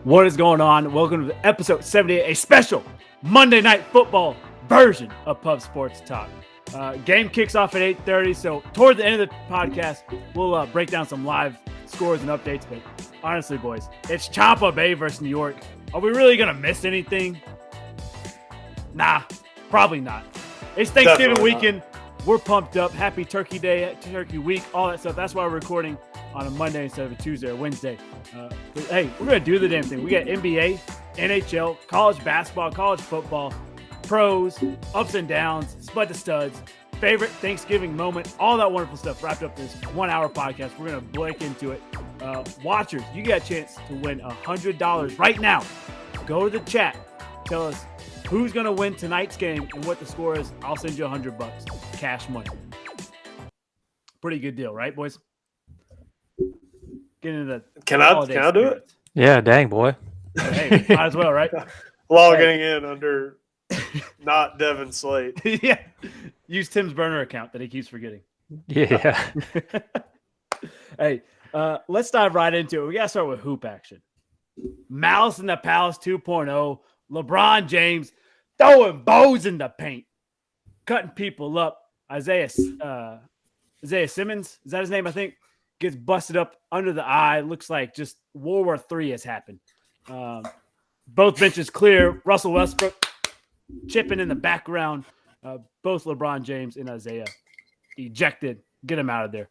What is going on? Welcome to episode 78, a special Monday Night Football version of Pub Sports Talk. Game kicks off at 8:30, so toward the end of the podcast, we'll break down some live scores and updates. But honestly, boys, it's Tampa Bay versus New York. Are we really going to miss anything? Nah, probably not. It's Thanksgiving Definitely weekend. We're pumped up. Happy Turkey Day, Turkey Week, all that stuff. That's why we're recording on a Monday instead of a Tuesday or Wednesday. Hey, we're going to do the damn thing. We got NBA, NHL, college basketball, college football, pros, ups and downs, spud the studs, favorite Thanksgiving moment, all that wonderful stuff wrapped up in this 1 hour podcast. We're going to break into it. Watchers, you got a chance to win $100 right now. Go to the chat. Tell us who's going to win tonight's game and what the score is. I'll send you $100 cash money. Pretty good deal, right, boys? Get into the Can I do it? Yeah, dang, boy. Hey, might as well, right? Logging in under not Devin Slate. Yeah. Use Tim's burner account that he keeps forgetting. Yeah. Hey, let's dive right into it. We got to start with hoop action. Malice in the Palace 2.0. LeBron James throwing bows in the paint, cutting people up. Isaiah Simmons, is that his name, I think? Gets busted up under the eye. Looks like just World War III has happened. Both benches clear. Russell Westbrook chipping in the background. Both LeBron James and Isaiah ejected. Get him out of there.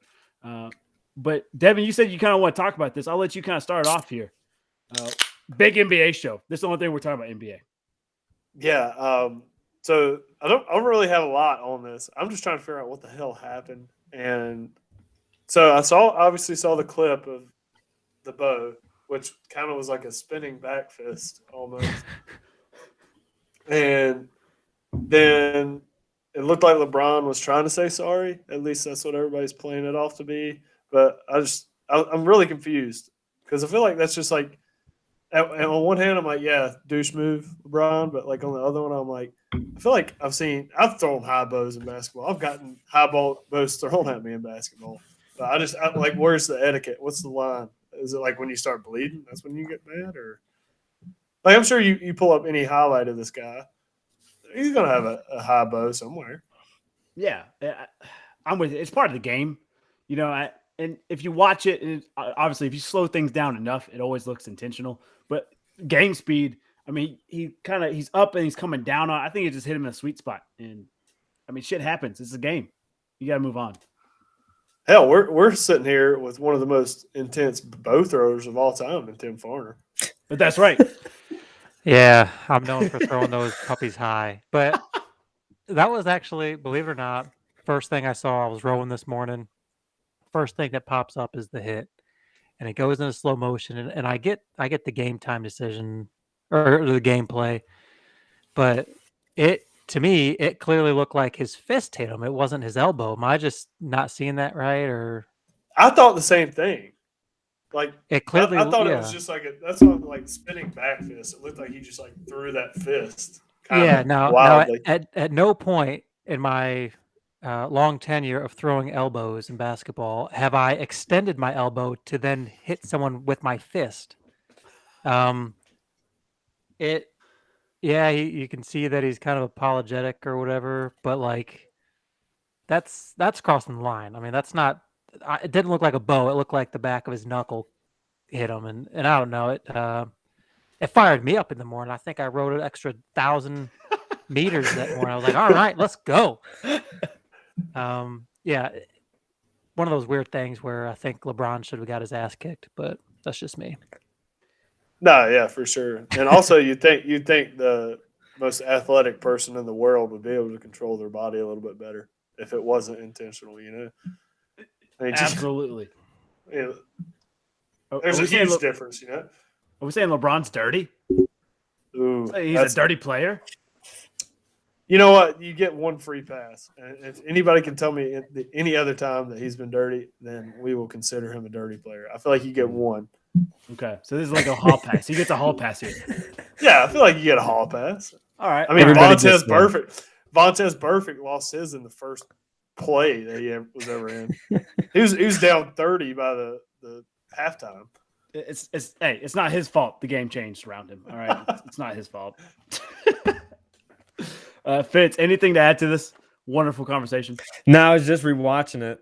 But, Devin, you said you kind of want to talk about this. I'll let you kind of start off here. Big NBA show. This is the only thing we're talking about, NBA. Yeah. So I don't really have a lot on this. I'm just trying to figure out what the hell happened. And so I obviously saw the clip of the bow, which kind of was like a spinning back fist almost. And then it looked like LeBron was trying to say sorry. At least that's what everybody's playing it off to be. But I'm really confused because I feel like that's just like, and on one hand, I'm like, yeah, douche move, LeBron. But like on the other one, I'm like, I feel like I've thrown high bows in basketball. I've gotten high bows thrown at me in basketball. But I'm like, where's the etiquette? What's the line? Is it like when you start bleeding? That's when you get mad? Or like, I'm sure you pull up any highlight of this guy. He's going to have a high bow somewhere. Yeah, I'm with you. It's part of the game, you know. And if you watch it, and obviously if you slow things down enough, it always looks intentional. But game speed, I mean, he's up and he's coming down on. I think it just hit him in a sweet spot. And I mean, shit happens. It's a game. You got to move on. Hell, we're sitting here with one of the most intense bow throwers of all time in Tim Farner. But that's right. Yeah, I'm known for throwing those puppies high. But that was actually, believe it or not, first thing I saw. I was rowing this morning. First thing that pops up is the hit. And it goes into slow motion. And I get the game time decision or the gameplay. But to me, it clearly looked like his fist hit him. It wasn't his elbow. Am I just not seeing that right? Or I thought the same thing. Like it clearly, I thought it was just like that's not like spinning back fist. It looked like he just like threw that fist. Now at no point in my long tenure of throwing elbows in basketball have I extended my elbow to then hit someone with my fist. You can see that he's kind of apologetic or whatever, but like that's crossing the line. I mean, that's not. It didn't look like a bow. It looked like the back of his knuckle hit him, and I don't know. It fired me up in the morning. I think I rode an extra 1,000 meters that morning. I was like, all right, let's go. Yeah, one of those weird things where I think LeBron should have got his ass kicked, but that's just me. No, yeah, for sure. And also, you'd think the most athletic person in the world would be able to control their body a little bit better if it wasn't intentional, you know? I mean, Absolutely. You know, there's a huge difference, you know? Are we saying LeBron's dirty? Ooh, he's a dirty player? You know what? You get one free pass. And if anybody can tell me any other time that he's been dirty, then we will consider him a dirty player. I feel like you get one. Okay, so this is like a hall pass. He gets a hall pass here. Yeah, I feel like you get a hall pass. All right. I mean, Vontaze Burfict lost his in the first play that he was ever in. He was down 30 by the halftime. It's not his fault the game changed around him. All right. It's not his fault. Fitz, anything to add to this wonderful conversation? No, I was just rewatching it.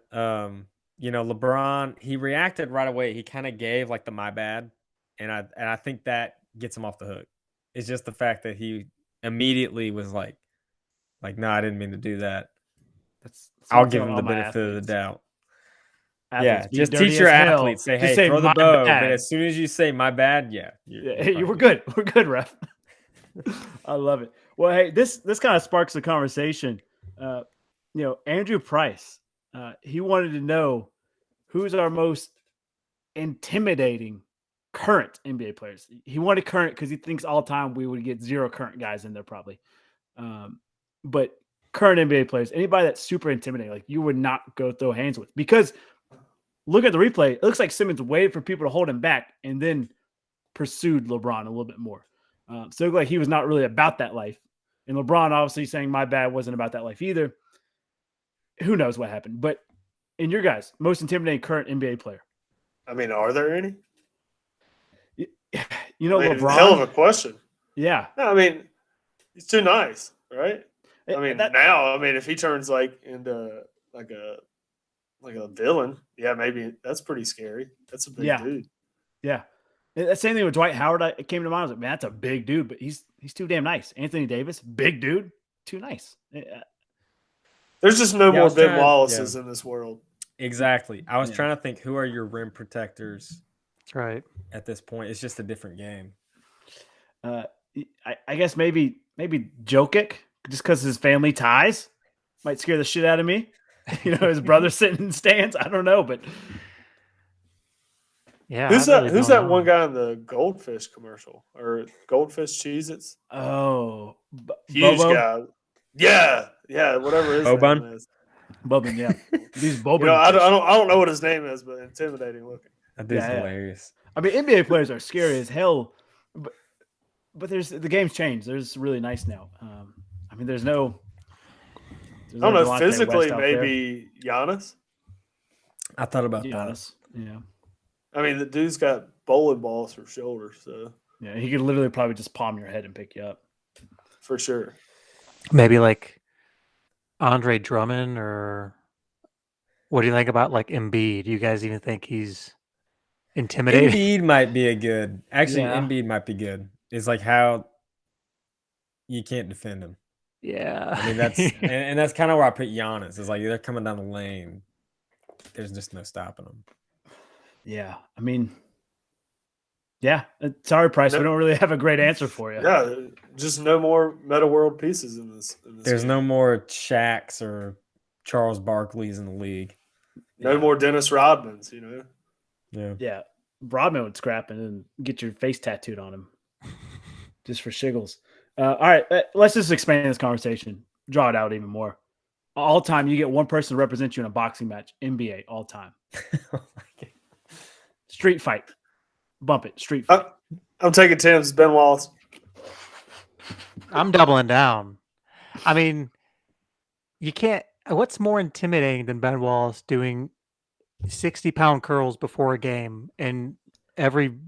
LeBron, he reacted right away. He kind of gave like the my bad, and I think that gets him off the hook. It's just the fact that he immediately was like, no, I didn't mean to do that. I'll give him the benefit of the doubt. Athletes, just teach your athletes. Say, hey, throw the bow. But as soon as you say my bad, you were good. We're good, ref. I love it. Well, hey, this kind of sparks the conversation. Andrew Price, he wanted to know who's our most intimidating current NBA players. He wanted current because he thinks all time we would get 0 current guys in there probably. But current NBA players, anybody that's super intimidating, like you would not go throw hands with, because look at the replay. It looks like Simmons waited for people to hold him back and then pursued LeBron a little bit more. So it looked like he was not really about that life. And LeBron obviously saying my bad wasn't about that life either. Who knows what happened? But in your guys, most intimidating current NBA player. I mean, are there any? LeBron. Hell of a question. Yeah. No, I mean, he's too nice, right? I mean, if he turns into like a villain, maybe that's pretty scary. That's a big dude. Yeah. That same thing with Dwight Howard. It came to mind. I was like, man, that's a big dude, but he's too damn nice. Anthony Davis, big dude, too nice. There's just no more Ben Wallaces in this world. Exactly. I was trying to think, who are your rim protectors? That's right. At this point, it's just a different game. I guess maybe Jokic, just because his family ties might scare the shit out of me. His brother sitting in stands. I don't know, but yeah. Who's that one guy in the Goldfish commercial or Goldfish Cheez-Its? Oh, huge Bobo? guy. Yeah, whatever his name is. Bobin, yeah. These Bobin. I don't know what his name is, but intimidating looking. That dude's hilarious. I mean, NBA players are scary as hell, but the game's changed. There's really nice now. There's no. I don't know. Physically, maybe Giannis. I thought about Giannis. That. Yeah. I mean, the dude's got bowling balls for shoulders, so yeah, he could literally probably just palm your head and pick you up. For sure. Maybe like Andre Drummond, or what do you think about like Embiid? Do you guys even think he's intimidating? Embiid might be Embiid might be good. It's like how you can't defend him. Yeah. I mean, that's and that's kind of where I put Giannis. It's like they're coming down the lane. There's just no stopping them. Yeah. I mean, yeah. Sorry, Price. We don't really have a great answer for you. Yeah. Just no more meta world pieces in this There's game. No more Shaqs or Charles Barkley's in the league. No more Dennis Rodmans, Yeah. Yeah. Rodman would scrap and get your face tattooed on him just for shiggles. All right. Let's just expand this conversation. Draw it out even more. All time, you get one person to represent you in a boxing match. NBA, all time. Street fight. Bump it. Street fight. I'm taking Tim's. Ben Wallace. I'm doubling down. I mean, you can't. What's more intimidating than Ben Wallace doing 60-pound curls before a game and every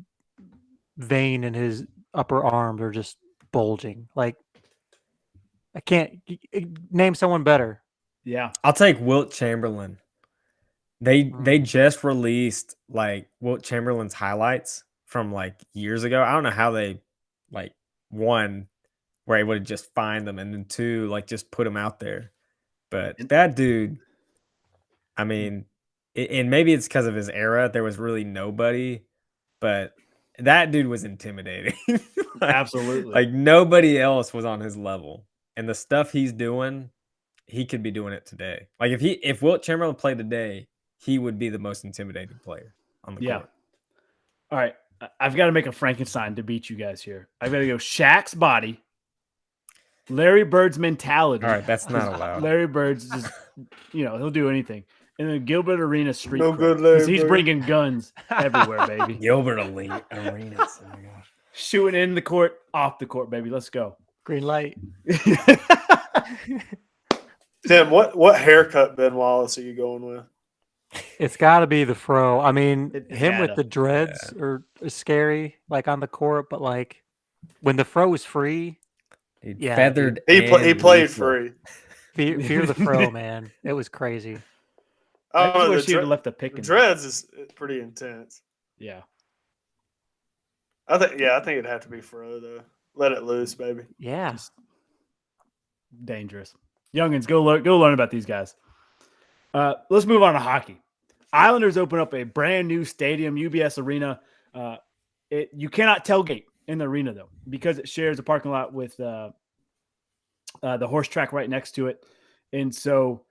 vein in his upper arms are just bulging? Like, I can't name someone better. Yeah. I'll take Wilt Chamberlain. They just released like Wilt Chamberlain's highlights from like years ago. I don't know how they like one were able to just find them, and then two like just put them out there. But that dude, I mean, and maybe it's because of his era. There was really nobody, but that dude was intimidating. Absolutely. Like nobody else was on his level, and the stuff he's doing, he could be doing it today. Like if Wilt Chamberlain played today, he would be the most intimidating player on the court. All right. I've got to make a Frankenstein to beat you guys here. I've got to go Shaq's body, Larry Bird's mentality. All right, that's not allowed. Larry Bird's just, he'll do anything. And then Gilbert Arenas street. No good, Larry he's Bird. Bringing guns everywhere, baby. Gilbert Arenas. Oh my gosh. Shooting in the court, off the court, baby. Let's go. Green light. Tim, what haircut Ben Wallace are you going with? It's got to be the fro. I mean, It's him with gotta. the dreads are scary, like on the court, but like when the fro is free, Dude, yeah, feathered. He and played lethal. free. fear the fro, man. It was crazy. I I don't just know, wish the he'd have left the pick in there. dreads is pretty intense. Yeah. I think it'd have to be fro though. Let it loose, baby. Yeah. Just dangerous. Youngins, go learn about these guys. Let's move on to hockey. Islanders open up a brand new stadium, UBS Arena. You cannot tailgate in the arena though, because it shares a parking lot with the horse track right next to it, and so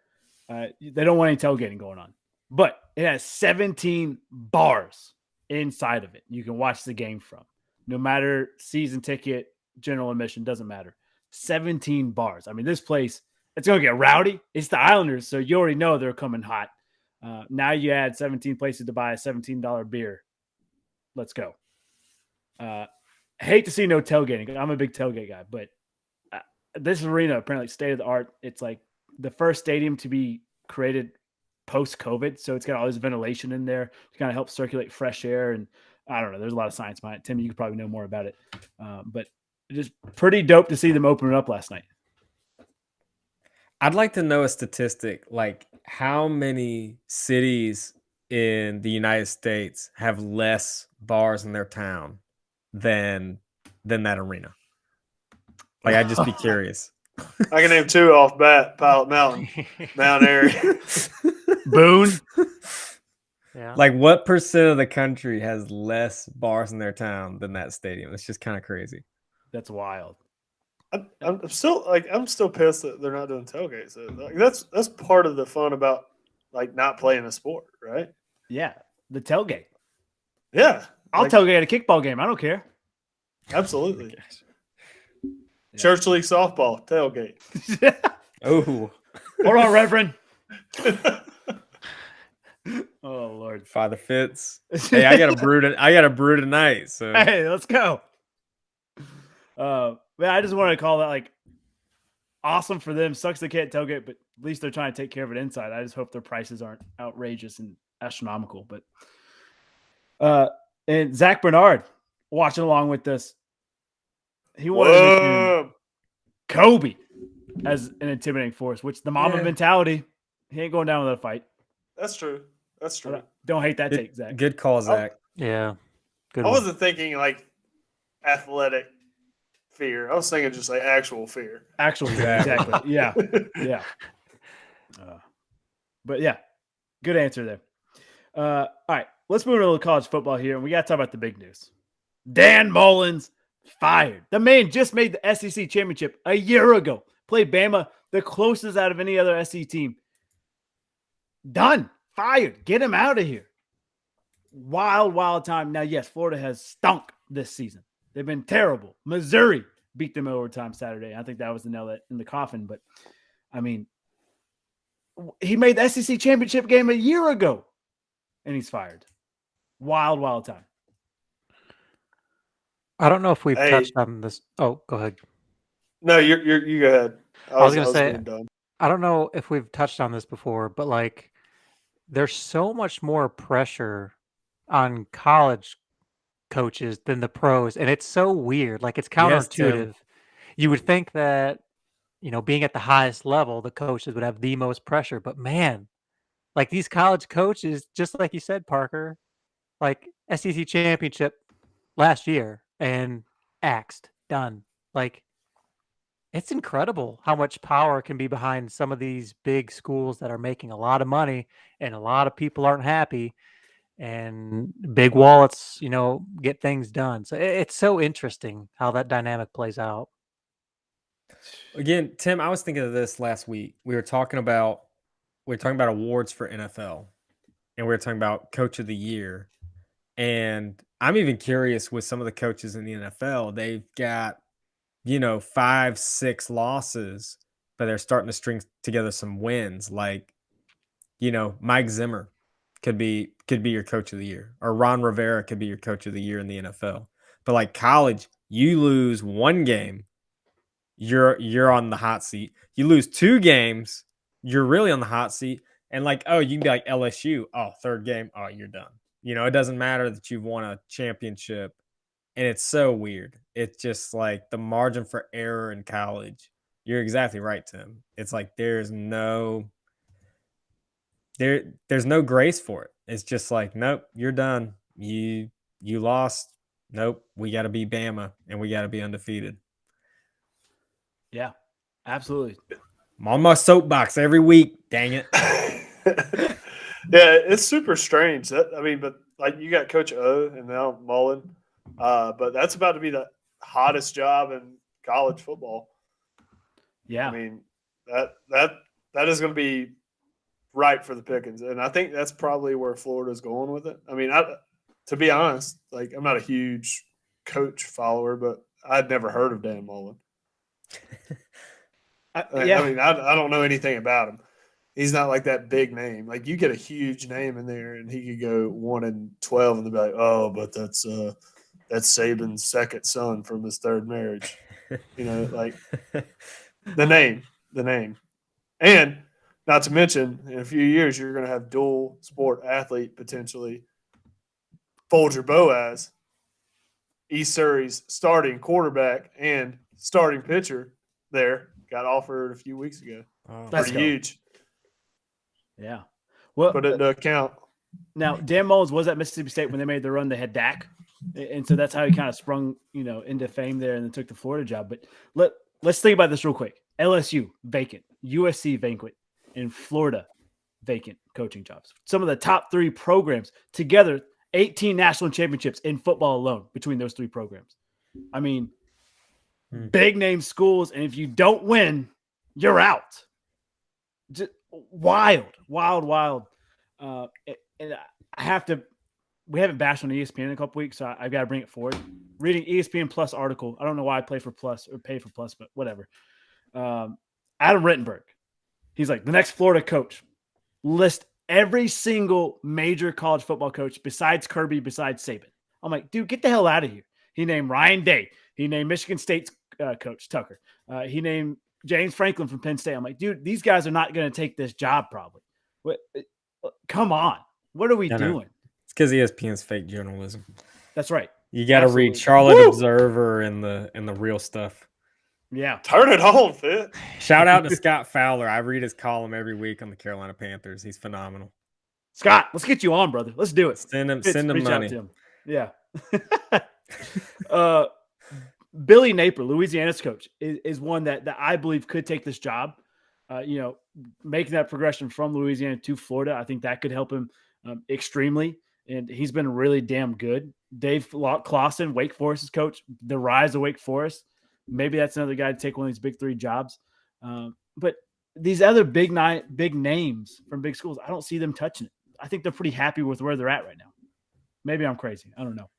they don't want any tailgating going on. But it has 17 bars inside of it. You can watch the game from, no matter season ticket, general admission, doesn't matter. 17 bars. I mean, this place, it's going to get rowdy. It's the Islanders, so you already know they're coming hot. Now you add 17 places to buy a $17 beer. Let's go. I hate to see no tailgating. I'm a big tailgate guy, but this arena, apparently state of the art. It's like the first stadium to be created post-COVID, so it's got all this ventilation in there to kind of help circulate fresh air. And I don't know, there's a lot of science behind it. Tim, you could probably know more about it, but just pretty dope to see them open it up last night. I'd like to know a statistic, like how many cities in the United States have less bars in their town than that arena. Like, I'd just be curious. I can name 2 off bat: Pilot Mountain, Mount Airy. Boone. Yeah. Like, what percent of the country has less bars in their town than that stadium? It's just kind of crazy. That's wild. I'm still pissed that they're not doing tailgates. Like, that's part of the fun about like not playing a sport, right? Yeah, the tailgate. Yeah, I'll like, tailgate a kickball game. I don't care. absolutely. Yeah. Church league softball tailgate. Oh, Hold on, Reverend. Oh Lord, Father Fitz. Hey, I got a brew tonight. So Hey, let's go. Man, I just wanted to call that like awesome for them. Sucks they can't tailgate, but at least they're trying to take care of it inside. I just hope their prices aren't outrageous and astronomical. But and Zach Bernard watching along with this. He wanted to mention Kobe as an intimidating force, which the Mamba mentality, he ain't going down without a fight. That's true. That's true. Don't hate that take, Zach. good call, Zach. Yeah. Good I one. wasn't thinking like athletic fear. I was thinking just like actual fear. Actually, exactly. Yeah. Yeah. But yeah, good answer there. All right, let's move to a little college football here, and we got to talk about the big news. Dan Mullen's fired. The man just made the SEC championship a year ago. Played Bama, the closest out of any other SEC team. Done. Fired. Get him out of here. Wild time. Now, yes, Florida has stunk this season. They've been terrible. Missouri beat them overtime Saturday. I think that was the nail in the coffin. But, I mean, he made the SEC championship game a year ago, and he's fired. Wild time. I don't know if we've Hey. touched on this. Oh, go ahead. No, you go ahead. I was gonna say- getting done. I don't know if we've touched on this before, but like there's so much more pressure on college coaches than the pros, and it's so weird. Like it's Yes, Tim. counterintuitive. You would think that, being at the highest level, the coaches would have the most pressure, but man, like these college coaches, just like you said, Parker, like SEC championship last year and axed, done. Like it's incredible how much power can be behind some of these big schools that are making a lot of money and a lot of people aren't happy and big wallets, get things done. So it's so interesting how that dynamic plays out. Again, Tim, I was thinking of this last week. We were talking about awards for NFL, and we were talking about Coach of the Year. And I'm even curious with some of the coaches in the NFL. They've got 5-6 losses, but they're starting to string together some wins. Like, Mike Zimmer could be your Coach of the Year, or Ron Rivera could be your Coach of the Year in the NFL. But like college, you lose one game, you're on the hot seat. You lose 2 games, you're really on the hot seat. And like, oh, you can be like LSU. Oh, third game. Oh, you're done. It doesn't matter that you've won a championship. And it's so weird. It's just like the margin for error in college. You're exactly right, Tim. It's like there's no grace for it. It's just like, nope, you're done. You lost. Nope, we got to be Bama and we got to be undefeated. Yeah, absolutely. I'm on my soapbox every week. Dang it. Yeah, it's super strange. But like you got Coach O and now Mullen, but that's about to be the hottest job in college football. Yeah, I mean that is going to be ripe for the pickings, and I think that's probably where Florida's going with it. I mean, to be honest, like I'm not a huge coach follower, but I'd never heard of Dan Mullen. yeah. I mean, I don't know anything about him. He's not like that big name. Like you get a huge name in there, and he could go 1-12, and they'll be like, "Oh, but that's Saban's second son from his third marriage." Like the name, and not to mention, in a few years, you're going to have dual sport athlete potentially. Folger Boaz, East Surrey's starting quarterback and starting pitcher there, got offered a few weeks ago. Oh, That's Pretty huge. Yeah. Well, Put it into account. now Dan Mullins was at Mississippi State when they made the run. They had Dak, and so that's how he kind of sprung, into fame there, and then took the Florida job. But let's think about this real quick. LSU vacant, USC vacant, and Florida vacant coaching jobs. Some of the top three programs together, 18 national championships in football alone between those three programs. I mean, big name schools, and if you don't win, you're out. Just wild. And I have to. We haven't bashed on ESPN in a couple weeks, so I've got to bring it forward. Reading ESPN Plus article. I don't know why I play for Plus or pay for Plus, but whatever. Adam Rittenberg. He's like, the next Florida coach. List every single major college football coach besides Kirby, besides Saban. I'm like, dude, get the hell out of here. He named Ryan Day. He named Michigan State's coach, Tucker. He named James Franklin from Penn State. I'm like, dude, these guys are not going to take this job probably. Come on. What are we doing? It's because ESPN's fake journalism. That's right. You got to read Charlotte Observer and the real stuff. Yeah. Turn it on, Fit. Shout out to Scott Fowler. I read his column every week on the Carolina Panthers. He's phenomenal. Scott, let's get you on, brother. Let's do it. Send him Reach money. out to him. Yeah. Billy Napier, Louisiana's coach, is one that I believe could take this job. Making that progression from Louisiana to Florida, I think that could help him extremely. And he's been really damn good. Dave Clawson, Wake Forest's coach, the rise of Wake Forest. Maybe that's another guy to take one of these big three jobs. But these other big names from big schools, I don't see them touching it. I think they're pretty happy with where they're at right now. Maybe I'm crazy. I don't know.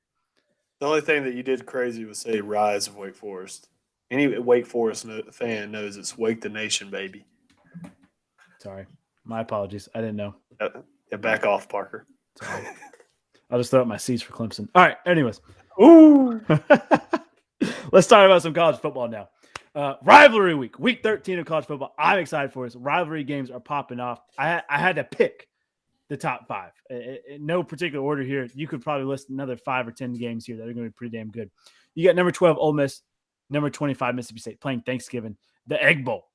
The only thing that you did crazy was say rise of Wake Forest. Any Wake Forest fan knows it's Wake the Nation, baby. Sorry. My apologies. I didn't know. Yeah, back off, Parker. Sorry. I'll just throw up my C's for Clemson. All right. Anyways. Ooh. Let's talk about some college football now. Rivalry week 13 of college football. I'm excited for this. Rivalry games are popping off. I had to pick the top five. In no particular order here. You could probably list another 5 or 10 games here that are going to be pretty damn good. You got number 12, Ole Miss, number 25, Mississippi State, playing Thanksgiving, the Egg Bowl.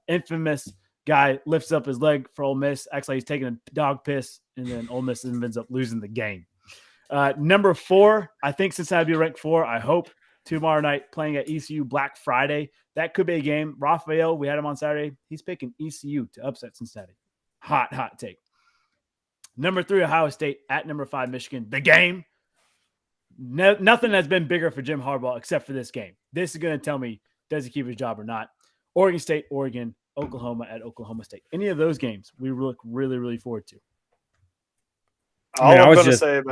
Infamous guy lifts up his leg for Ole Miss, acts like he's taking a dog piss, and then Ole Miss ends up losing the game. Number 4, I think Cincinnati will be ranked 4. I hope tomorrow night playing at ECU Black Friday. That could be a game. Raphael, we had him on Saturday. He's picking ECU to upset Cincinnati. Hot take. Number 3, Ohio State at number 5, Michigan. The game. Nothing has been bigger for Jim Harbaugh except for this game. This is going to tell me, does he keep his job or not? Oregon State, Oregon, Oklahoma at Oklahoma State. Any of those games we look really, really forward to. I was just going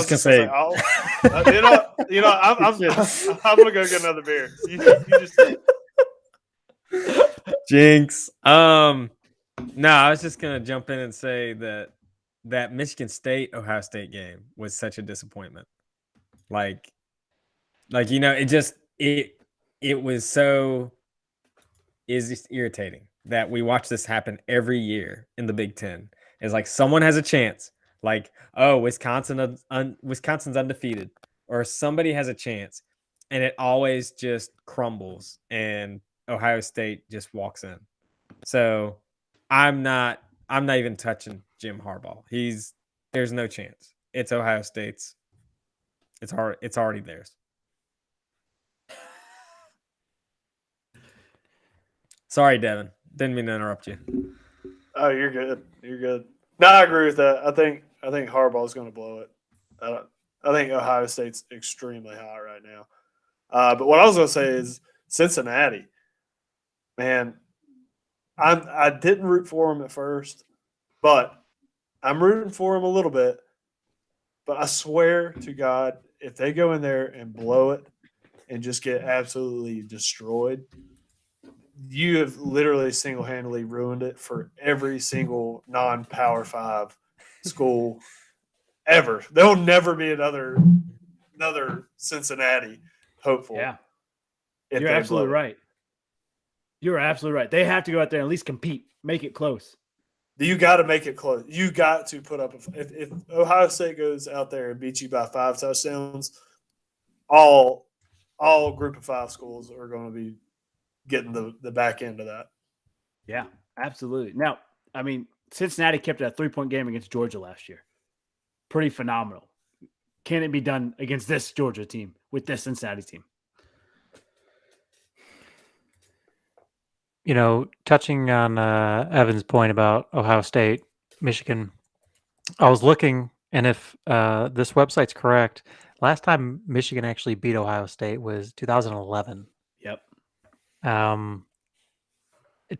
to say, I'm going to go get another beer. You just Jinx. No, I was just gonna jump in and say that Michigan State Ohio State game was such a disappointment. It was so is just irritating that we watch this happen every year in the Big Ten. It's like someone has a chance, like, oh, Wisconsin's undefeated, or somebody has a chance, and it always just crumbles, and Ohio State just walks in. So I'm not even touching Jim Harbaugh. There's no chance. It's Ohio State's. It's already theirs. Sorry, Devin. Didn't mean to interrupt you. Oh, you're good. You're good. No, I agree with that. I think Harbaugh's going to blow it. I think Ohio State's extremely hot right now. But what I was going to say is Cincinnati. Man, I didn't root for them at first, but I'm rooting for them a little bit. But I swear to God, if they go in there and blow it and just get absolutely destroyed, you have literally single-handedly ruined it for every single non-Power 5 school ever. There'll never be another Cincinnati hopeful. Yeah. You're absolutely right. You're absolutely right. They have to go out there and at least compete, make it close. You got to make it close. You got to put up if Ohio State goes out there and beats you by 5 touchdowns, all group of 5 schools are going to be getting the back end of that. Yeah, absolutely. Now, I mean, Cincinnati kept a 3-point game against Georgia last year. Pretty phenomenal. Can it be done against this Georgia team with this Cincinnati team? You know, touching on Evan's point about Ohio State, Michigan, I was looking, and if this website's correct, last time Michigan actually beat Ohio State was 2011. Yep.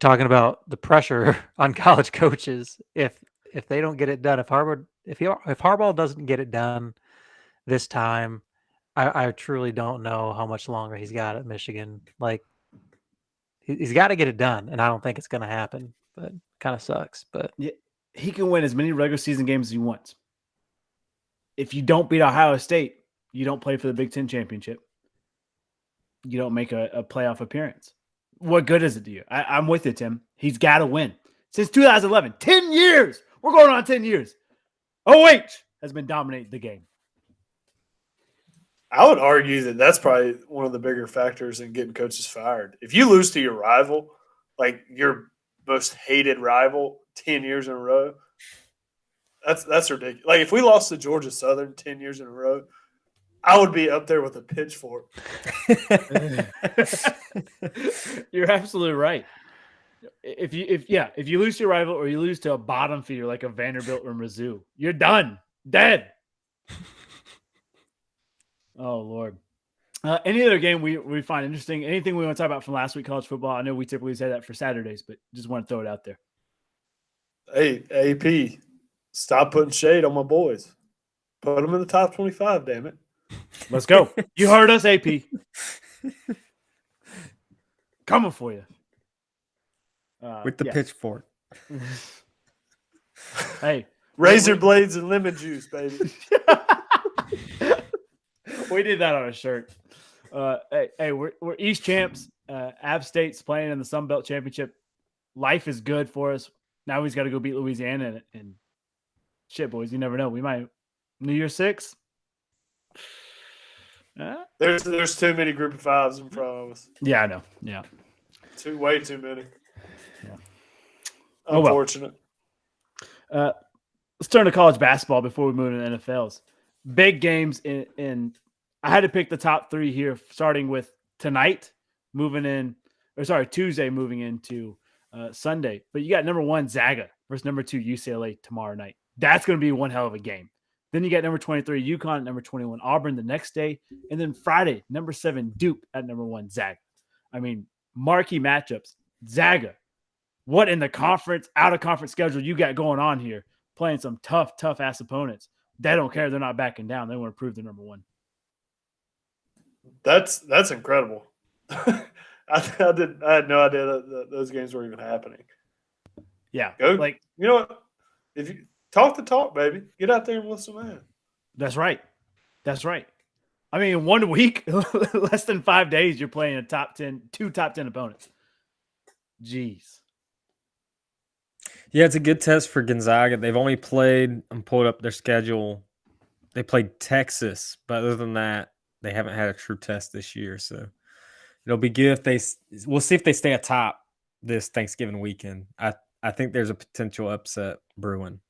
Talking about the pressure on college coaches, if they don't get it done, if Harbaugh doesn't get it done this time, I truly don't know how much longer he's got at Michigan. Like, he's got to get it done, and I don't think it's going to happen. But kind of sucks. But yeah, he can win as many regular season games as he wants. If you don't beat Ohio State, you don't play for the Big Ten championship. You don't make a playoff appearance. What good is it to you? I'm with you, Tim. He's got to win. Since 2011, 10 years. We're going on 10 years. OH has been dominating the game. I would argue that that's probably one of the bigger factors in getting coaches fired. If you lose to your rival, like your most hated rival, 10 years in a row, that's ridiculous. Like if we lost to Georgia Southern 10 years in a row, I would be up there with a pitchfork. You're absolutely right. If you lose to your rival or you lose to a bottom feeder like a Vanderbilt or Mizzou, you're done, dead. Oh Lord. Any other game we find interesting? Anything we want to talk about from last week college football? I know we typically say that for Saturdays, but just want to throw it out there. Hey, AP, stop putting shade on my boys. Put them in the top 25, damn it. Let's go. You heard us, AP. Coming for you. With the pitchfork. Hey. Razor blades and lemon juice, baby. We did that on a shirt. Hey, we're East champs. App State's playing in the Sun Belt Championship. Life is good for us. Now he's got to go beat Louisiana and shit, boys. You never know. We might New Year's 6. There's too many group of 5s in front of us. Yeah, I know. Yeah, Way too many. Yeah. Unfortunate. Let's turn to college basketball before we move into NFLs. Big games in I had to pick the top 3 here, starting with tonight, Tuesday moving into Sunday. But you got number 1 Zaga versus number 2 UCLA tomorrow night. That's going to be one hell of a game. Then you got number 23 UConn, number 21 Auburn the next day, and then Friday number 7 Duke at number 1 Zaga. I mean, marquee matchups. Zaga, what in the conference, out of conference schedule you got going on here? Playing some tough ass opponents. They don't care. They're not backing down. They want to prove they're number 1. That's incredible. I had no idea that those games were even happening. Yeah. You know what? If you talk the talk, baby, get out there and listen, man. That's right. I mean, in 1 week, less than 5 days, you're playing two top 10 opponents. Jeez. Yeah, it's a good test for Gonzaga. They've only played, I'm pulled up their schedule. They played Texas, but other than that, they haven't had a true test this year. So it'll be good if we'll see if they stay atop this Thanksgiving weekend. I think there's a potential upset brewing.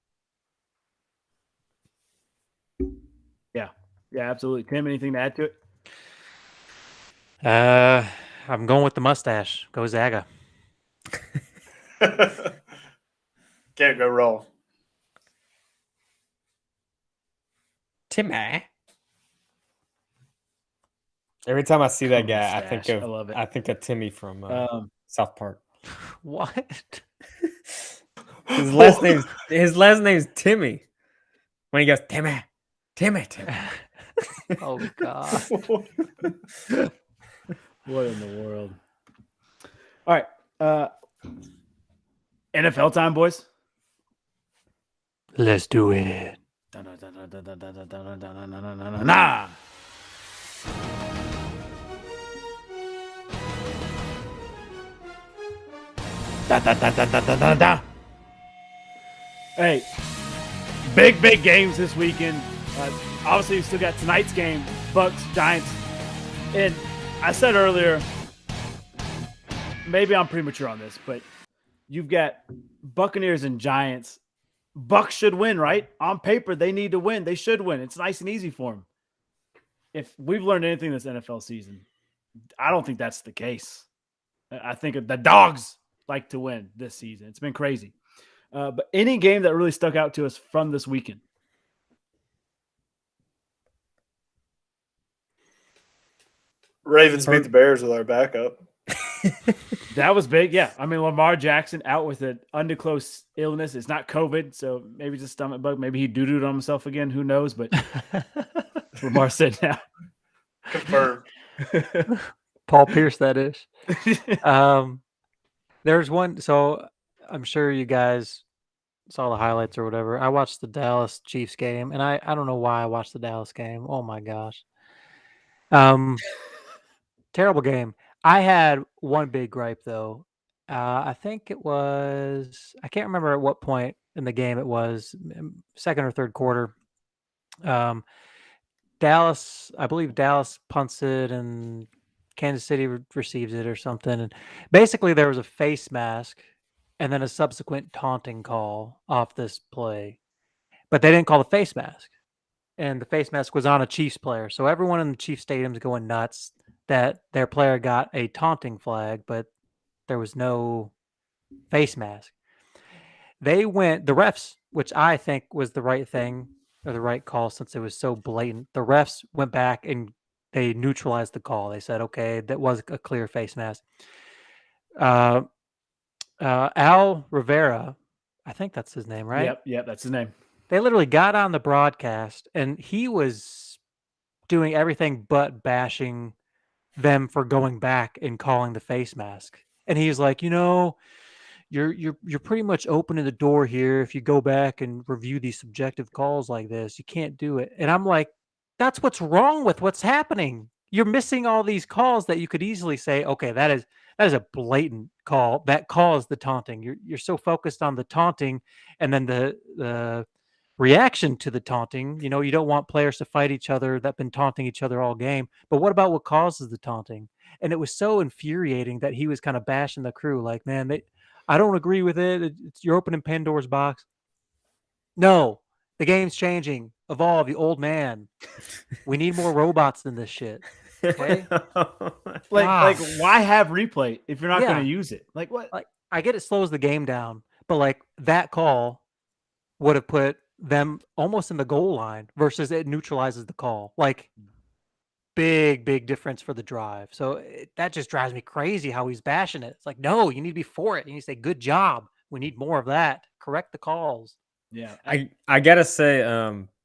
Yeah, absolutely. Tim, anything to add to it? I'm going with the mustache. Go Zaga. Can't go wrong. Timmy. Every time I see that guy, Mustache. I love it. I think of Timmy from South Park. What? His last name's Timmy. When he goes, Timmy. Oh God. What in the world? All right. NFL time, boys. Let's do it. Nah. Hey, big games this weekend. Obviously, we still got tonight's game, Bucs Giants. And I said earlier, maybe I'm premature on this, but you've got Buccaneers and Giants. Bucs should win, right? On paper, they need to win. They should win. It's nice and easy for them. If we've learned anything this NFL season, I don't think that's the case. I think the dogs like to win this season. It's been crazy. But any game that really stuck out to us from this weekend? Ravens beat the Bears with our backup. That was big. Yeah. I mean, Lamar Jackson out with an undisclosed illness. It's not COVID, so maybe it's a stomach bug. Maybe he doo-dooed on himself again. Who knows? But Lamar said now. Confirmed. Paul Pierce, that is. There's one. So I'm sure you guys saw the highlights or whatever. I watched the Dallas Chiefs game, and I don't know why I watched the Dallas game. Oh my gosh. Terrible game. I had one big gripe though. I think it was, I can't remember at what point in the game it was, second or third quarter. I believe Dallas punts it and Kansas City receives it or something. And basically there was a face mask and then a subsequent taunting call off this play, but they didn't call the face mask. And the face mask was on a Chiefs player. So everyone in the Chiefs stadium is going nuts that their player got a taunting flag, but there was no face mask. The refs, which I think was the right thing or the right call since it was so blatant, the refs went back and they neutralized the call. They said, okay, that was a clear face mask. Al Rivera, I think that's his name, right? Yep, that's his name. They literally got on the broadcast and he was doing everything but bashing them for going back and calling the face mask. And he's like, you're pretty much opening the door here. If you go back and review these subjective calls like this, you can't do it. And I'm like, that's what's wrong with what's happening. You're missing all these calls that you could easily say, okay, that is a blatant call. That call is the taunting. You're so focused on the taunting and then the reaction to the taunting. You don't want players to fight each other that've been taunting each other all game. But what about what causes the taunting? And it was so infuriating that he was kind of bashing the crew like, man, I don't agree with it. You're opening Pandora's box. No, the game's changing. Evolve, you old man. We need more robots than this shit. Okay? Like why have replay if you're not going to use it? Like what? Like I get it slows the game down, but like that call would have put them almost in the goal line versus it neutralizes the call. Like big difference for the drive. So that just drives me crazy how he's bashing it. It's like, no, you need to be for it. You need to say, good job. We need more of that. Correct the calls. Yeah. I gotta say,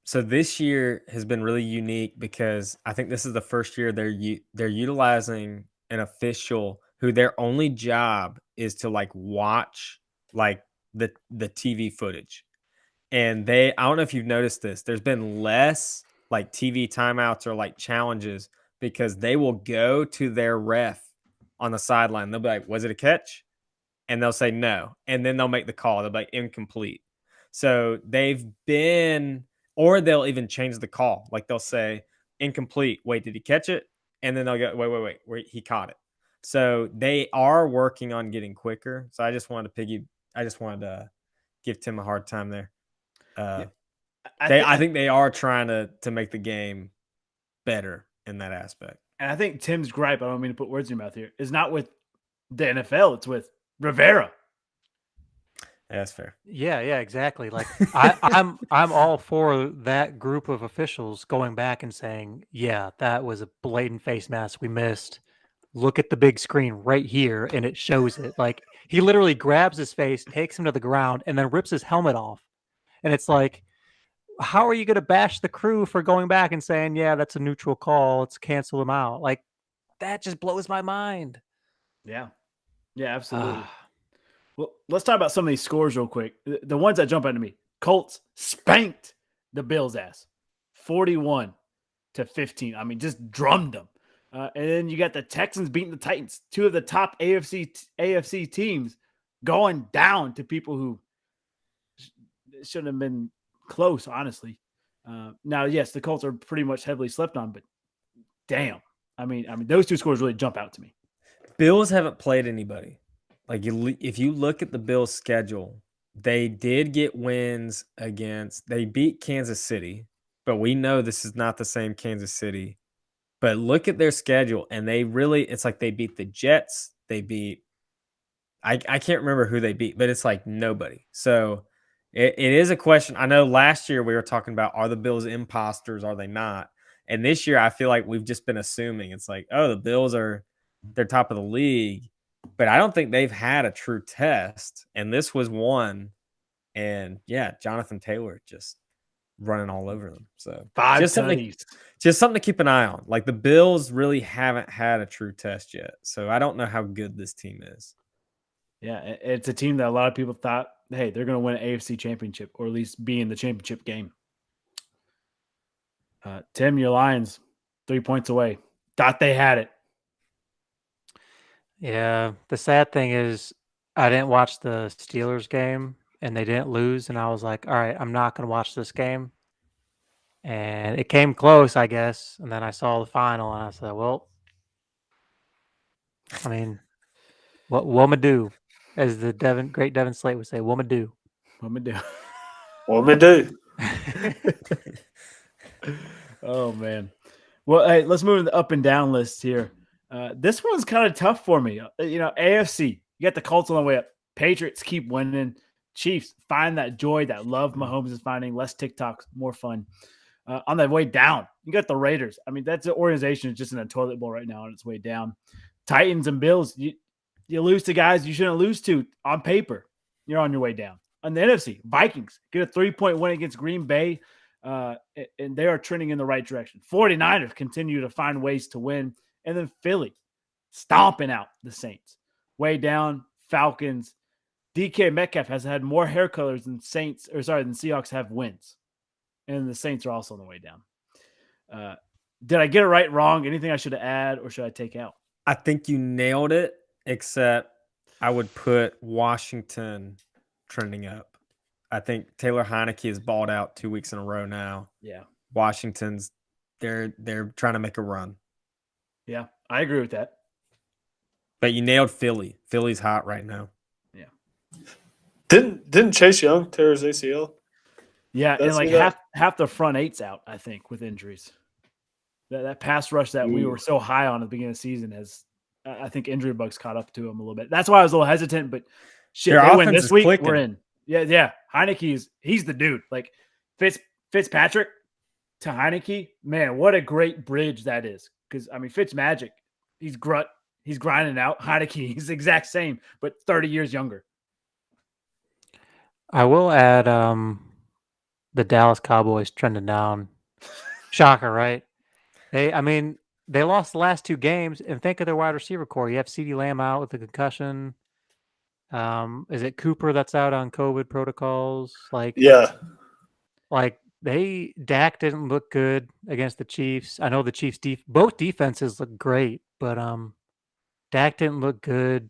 so this year has been really unique because I think this is the first year they're utilizing an official who their only job is to like watch like the TV footage. And I don't know if you've noticed this, there's been less like TV timeouts or like challenges because they will go to their ref on the sideline. They'll be like, was it a catch? and they'll say no, and then they'll make the call. They'll be like incomplete. So they've been, or they'll even change the call. Like they'll say incomplete. Wait, did he catch it? And then they'll go, wait, he caught it. So they are working on getting quicker. So I just wanted to give Tim a hard time there. I think they are trying to make the game better in that aspect. And I think Tim's gripe, I don't mean to put words in your mouth here, is not with the NFL, it's with Rivera. Yeah, that's fair. Yeah, exactly. Like I'm all for that group of officials going back and saying, yeah, that was a blatant face mask we missed. Look at the big screen right here, and it shows it. Like he literally grabs his face, takes him to the ground, and then rips his helmet off. And it's like, how are you going to bash the crew for going back and saying, yeah, that's a neutral call, let's cancel them out? Like that just blows my mind. Yeah, absolutely. Well, let's talk about some of these scores real quick. The ones that jump out to me. Colts spanked the Bills' ass, 41-15. I mean, just drummed them. And then you got the Texans beating the Titans, two of the top AFC teams going down to people who shouldn't have been close, honestly. Now, yes, the Colts are pretty much heavily slept on, but damn. I mean, those two scores really jump out to me. Bills haven't played anybody. Like if you look at the Bills' schedule, they did get wins against. They beat Kansas City, but we know this is not the same Kansas City. But look at their schedule, and it's like they beat the Jets. They beat. I can't remember who they beat, but it's like nobody. So it is a question. I know last year we were talking about, are the Bills imposters? Are they not? And this year I feel like we've just been assuming it's like, oh, the Bills they're top of the league. But I don't think they've had a true test, and this was one. And yeah, Jonathan Taylor just running all over them. So just something to keep an eye on. Like the Bills really haven't had a true test yet, so I don't know how good this team is. Yeah, it's a team that a lot of people thought, hey, they're going to win an AFC championship, or at least be in the championship game. Tim, your Lions, 3 points away. Thought they had it. Yeah, the sad thing is I didn't watch the Steelers game and they didn't lose, and I was like, all right, I'm not going to watch this game. And it came close, I guess, and then I saw the final and I said, well, I mean, what woman do, as the great Devin Slate would say, woman do. Woman do. Oh, man. Well, hey, let's move to the up and down list here. This one's kind of tough for me. AFC, you got the Colts on the way up. Patriots keep winning. Chiefs find that joy, that love Mahomes is finding. Less TikToks, more fun. On the way down, you got the Raiders. I mean, that's an organization that's just in a toilet bowl right now on its way down. Titans and Bills, you lose to guys you shouldn't lose to on paper. You're on your way down. On the NFC, Vikings get a 3-point win against Green Bay, and they are trending in the right direction. 49ers continue to find ways to win. And then Philly stomping out the Saints. Way down, Falcons. DK Metcalf has had more hair colors than Seahawks have wins. And the Saints are also on the way down. Did I get it right, wrong? Anything I should add or should I take out? I think you nailed it, except I would put Washington trending up. I think Taylor Heineke has balled out 2 weeks in a row now. Yeah. Washington's they're trying to make a run. Yeah, I agree with that. But you nailed Philly. Philly's hot right now. Yeah. Didn't Chase Young tear his ACL? Yeah, and like half the front eight's out, I think, with injuries. That pass rush that we were so high on at the beginning of the season has, I think, injury bugs caught up to him a little bit. That's why I was a little hesitant, but shit, they win this week, we're in. Yeah. Heineke he's the dude. Like Fitzpatrick to Heineke, man, what a great bridge that is. Because I mean, Fitzmagic, he's grinding out. Heineke, he's the exact same, but 30 years younger. I will add the Dallas Cowboys trending down. Shocker, right? They lost the last 2 games, and think of their wide receiver core. You have CeeDee Lamb out with the concussion. Is it Cooper that's out on COVID protocols? Dak didn't look good against the Chiefs. I know the Chiefs both defenses look great, but Dak didn't look good.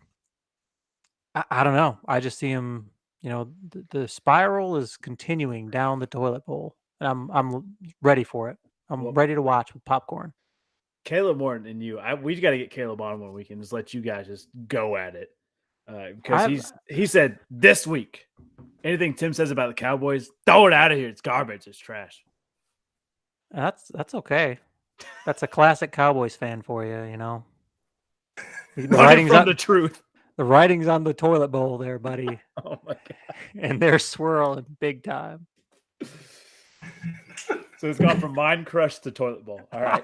I don't know. I just see him. The spiral is continuing down the toilet bowl, and I'm ready for it. I'm Well- ready to watch with popcorn. Caleb Morton and you, we got to get Caleb on one week and just let you guys just go at it. Because he said this week, anything Tim says about the Cowboys, throw it out of here. It's garbage. It's trash. That's okay. That's a classic Cowboys fan for you. The Running writing's from on the truth. the writing's on the toilet bowl there, buddy, Oh my god! and they're swirling big time. So it's gone from mind crush to toilet bowl. All right.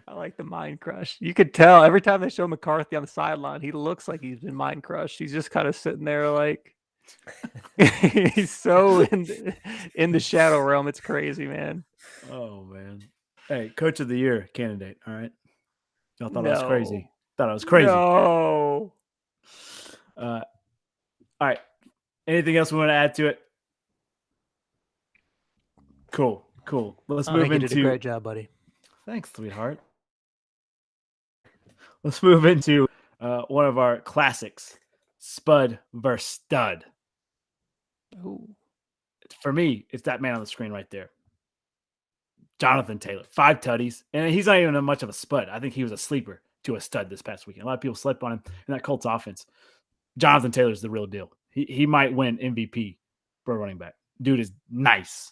I like the mind crush. You could tell every time they show McCarthy on the sideline, he looks like he's been mind crushed. He's just kind of sitting there like he's so in the shadow realm. It's crazy, man. Oh man. Hey, coach of the year candidate. All right. Y'all thought I was crazy. Thought I was crazy. No. All right. Anything else we want to add to it? Cool. Let's I move think you into. did a great job, buddy. Thanks, sweetheart. Let's move into one of our classics, Spud versus Stud. Ooh. For me, it's that man on the screen right there. Jonathan Taylor, 5 tutties, and he's not even much of a spud. I think he was a sleeper to a stud this past weekend. A lot of people slept on him in that Colts offense. Jonathan Taylor's the real deal. He might win MVP for a running back. Dude is nice.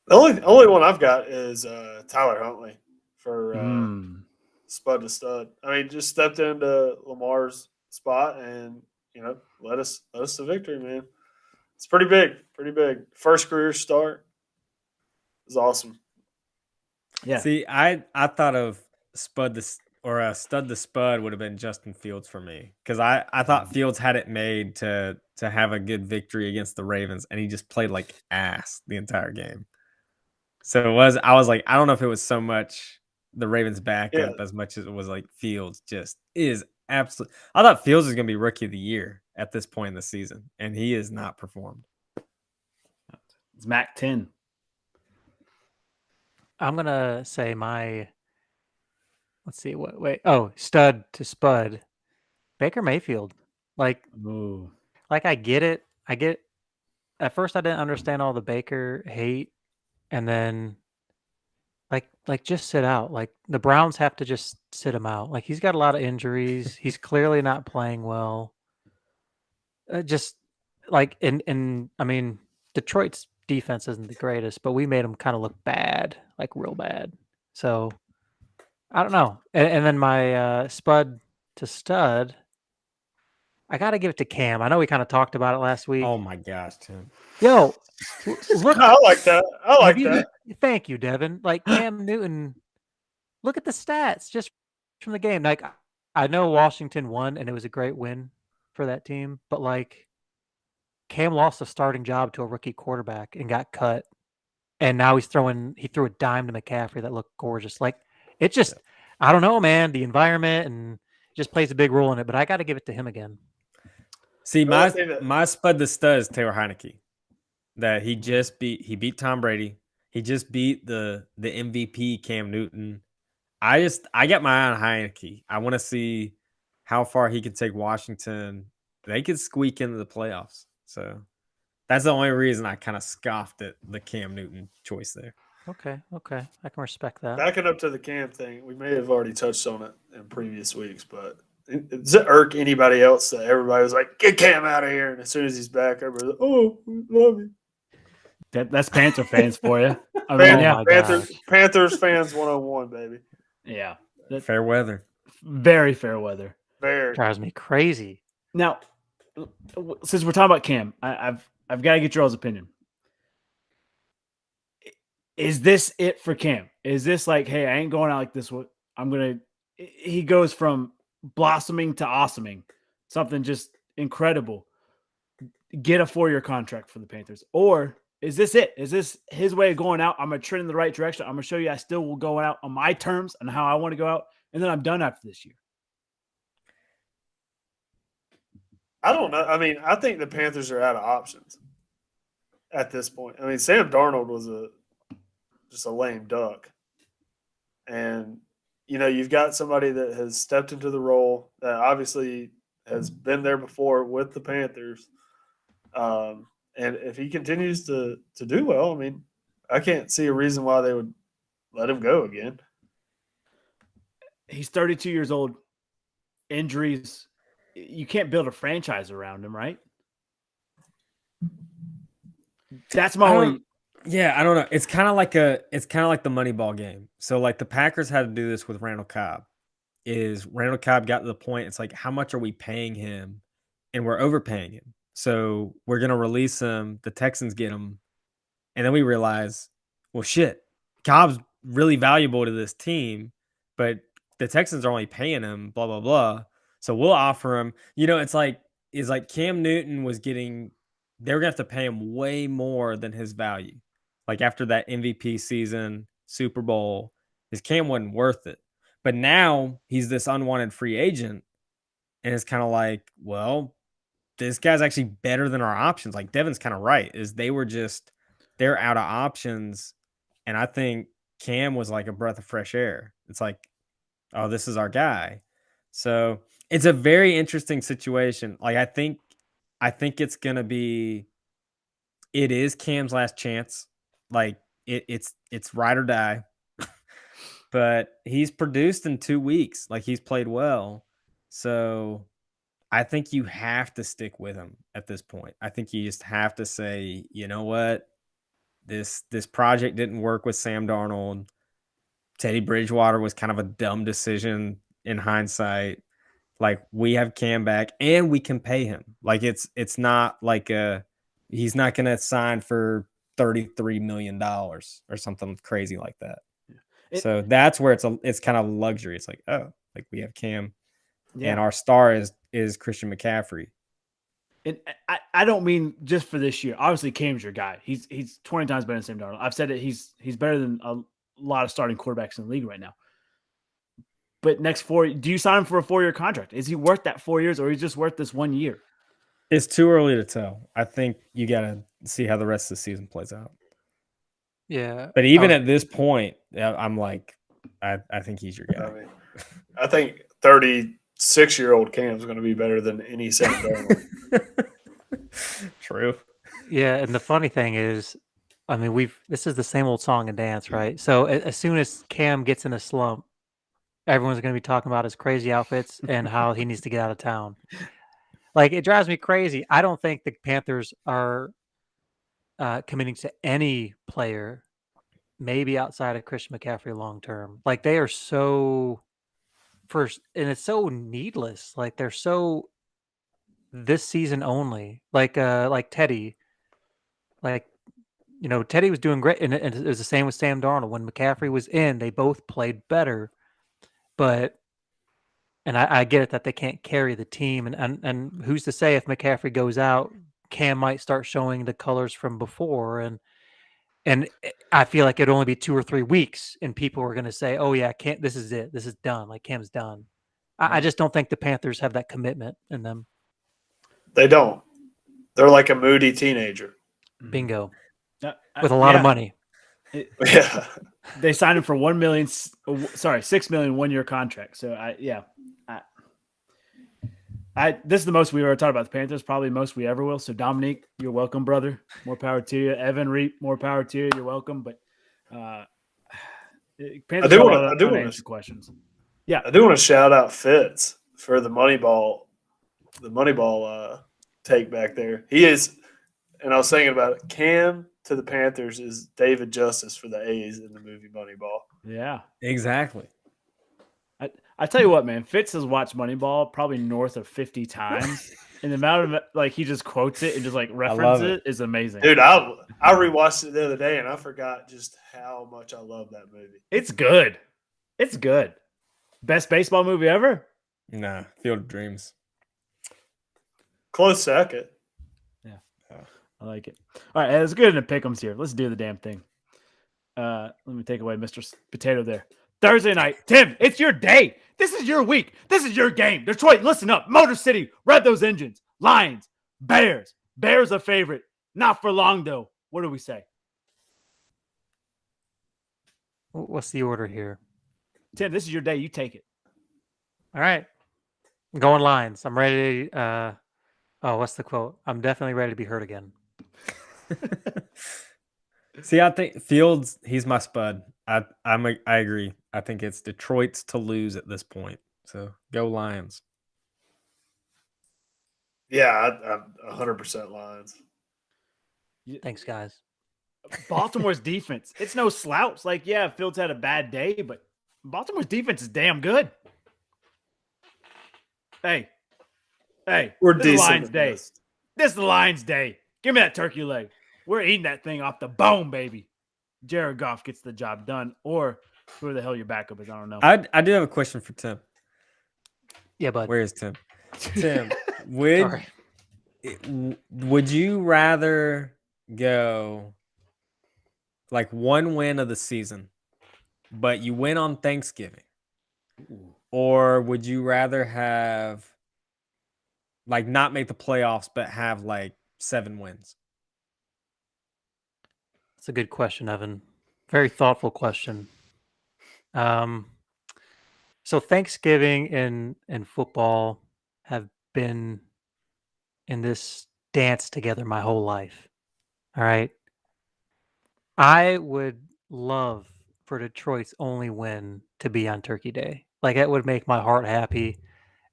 The only one I've got is Tyler Huntley for spud to stud. I mean, just stepped into Lamar's spot and led us to victory, man. It's pretty big. First career start is awesome. Yeah. See, I thought of stud to spud would have been Justin Fields for me because I thought Fields had it made to have a good victory against the Ravens, and he just played like ass the entire game. So I was like, I don't know if it was so much the Ravens backup as much as it was like Fields just is absolute. I thought Fields was going to be rookie of the year at this point in the season, and he has not performed. It's Mac 10. I'm gonna say let's see stud to spud. Baker Mayfield. Ooh. I get it. At first I didn't understand all the Baker hate, and then just sit out. Like the Browns have to just sit him out. Like he's got a lot of injuries. He's clearly not playing well. Just like I mean, Detroit's defense isn't the greatest, but we made them kind of look bad, like real bad. So I don't know. And then my spud to stud, I got to give it to Cam. I know we kind of talked about it last week. Oh my gosh, Tim. Yo, look. I like that. That. Thank you, Devin. Like Cam Newton, look at the stats just from the game. Like I know Washington won and it was a great win for that team, but like Cam lost a starting job to a rookie quarterback and got cut. And now he threw a dime to McCaffrey that looked gorgeous. Like it just, I don't know, man. The environment and just plays a big role in it. But I got to give it to him again. See, my spud to stud is Taylor Heineke. That he beat Tom Brady. He just beat the MVP Cam Newton. I got my eye on Heineke. I want to see how far he can take Washington. They could squeak into the playoffs. So that's the only reason I kind of scoffed at the Cam Newton choice there. Okay. I can respect that. Backing up to the Cam thing, we may have already touched on it in previous weeks, but does it irk anybody else that everybody was like, get Cam out of here? And as soon as he's back, everybody's like, oh, we love you. That's Panther fans for you. I mean, Panthers fans 101, baby. Yeah. Fair weather. Very fair weather. Very. Drives me crazy. Now, since we're talking about Cam, I've got to get your all's opinion. Is this it for Cam? Is this like, hey, I ain't going out like this? He goes from blossoming to awesoming, something just incredible. Get a 4-year contract for the Panthers. Or is this it? Is this his way of going out? I'm going to trend in the right direction. I'm going to show you I still will go out on my terms and how I want to go out. And then I'm done after this year. I don't know. I mean, I think the Panthers are out of options at this point. I mean, Sam Darnold was just a lame duck. And you've got somebody that has stepped into the role that obviously has been there before with the Panthers. And if he continues to do well, I mean, I can't see a reason why they would let him go again. He's 32 years old. Injuries, you can't build a franchise around him, right? That's my only. Yeah, I don't know. It's kind of like the Moneyball game. So like the Packers had to do this with Randall Cobb. Is Randall Cobb got to the point? It's like, how much are we paying him? And we're overpaying him. So we're gonna release him. The Texans get him, and then we realize, well, shit, Cobb's really valuable to this team, but the Texans are only paying him, blah, blah, blah. So we'll offer him, it's like Cam Newton was getting, they were going to have to pay him way more than his value. Like after that MVP season, Super Bowl, his Cam wasn't worth it. But now he's this unwanted free agent. And it's kind of like, well, this guy's actually better than our options. Like Devin's kind of right, they're out of options. And I think Cam was like a breath of fresh air. It's like, oh, this is our guy. So it's a very interesting situation. Like I think it's gonna be. It is Cam's last chance. Like it's ride or die. But he's produced in 2 weeks. Like he's played well. So I think you have to stick with him at this point. I think you just have to say, you know what, this project didn't work with Sam Darnold. Teddy Bridgewater was kind of a dumb decision in hindsight. Like we have Cam back and we can pay him. Like it's not like he's not going to sign for $33 million or something crazy like that. So that's where it's kind of luxury. It's like, oh, like we have Cam and our star is Christian McCaffrey. And I don't mean just for this year. Obviously, Cam's your guy. He's 20 times better than Sam Darnold. I've said it. He's better than a lot of starting quarterbacks in the league right now. But do you sign him for a 4-year contract? Is he worth that 4 years, or is he just worth this 1 year? It's too early to tell. I think you got to see how the rest of the season plays out. Yeah. But even at this point, I'm like, I think he's your guy. I mean, I think 36-year-old Cam's going to be better than any Sam Darnold. True. Yeah, and the funny thing is, I mean, this is the same old song and dance, right? So as soon as Cam gets in a slump, everyone's going to be talking about his crazy outfits and how he needs to get out of town. Like, it drives me crazy. I don't think the Panthers are committing to any player, maybe outside of Christian McCaffrey long term. Like, they are so first, and it's so needless. Like, they're so this season only. Like Teddy. Like, Teddy was doing great, and it was the same with Sam Darnold. When McCaffrey was in, they both played better. But, and I get it that they can't carry the team, and who's to say if McCaffrey goes out, Cam might start showing the colors from before, and I feel like it'd only be 2 or 3 weeks, and people are going to say, "Oh yeah, Cam, this is it, this is done. Like Cam's done." I just don't think the Panthers have that commitment in them. They don't. They're like a moody teenager. Bingo. With a lot of money. Yeah. They signed him for $6 million 1-year contract. So this is the most we've ever talked about the Panthers, probably most we ever will. So Dominique, you're welcome, brother. More power to you. Evan Reap, more power to you. You're welcome. But Panthers I do want to answer questions. Yeah, I do want to shout out Fitz for the Moneyball take back there. He is, and I was thinking about it. Cam to the Panthers is David Justice for the A's in the movie Moneyball. Yeah, exactly. I tell you what, man, Fitz has watched Moneyball probably north of 50 times. And the amount of he just quotes it and just references it is amazing. Dude, I rewatched it the other day and I forgot just how much I love that movie. It's good. It's good. Best baseball movie ever? Nah, Field of Dreams. Close second. Yeah. I like it. All right, let's get into pick'ems here. Let's do the damn thing. Let me take away Mr. Potato there. Thursday night. Tim, it's your day. This is your week. This is your game. Detroit, listen up. Motor City, rev those engines. Lions, Bears. Bears a favorite. Not for long, though. What do we say? What's the order here? Tim, this is your day. You take it. All right. I'm going Lions. I'm ready. What's the quote? I'm definitely ready to be hurt again. See, I think Fields, he's my spud. I agree. I think it's Detroit's to lose at this point. So go Lions. Yeah, I'm 100% Lions. Thanks, guys. Baltimore's defense, it's no slouch. Like, yeah, Fields had a bad day, but Baltimore's defense is damn good. Hey, We're this is decent. Lions day. This is the Lions day. Give me that turkey leg. We're eating that thing off the bone, baby. Jared Goff gets the job done, or who the hell your backup is. I don't know. I do have a question for Tim. Yeah, bud. Where is Tim? Tim, would you rather go like one win of the season, but you win on Thanksgiving? Or would you rather have like not make the playoffs, but have like 7 wins? That's a good question, Evan. Very thoughtful question. So Thanksgiving and football have been in this dance together my whole life. All right. I would love for Detroit's only win to be on Turkey Day. Like, it would make my heart happy,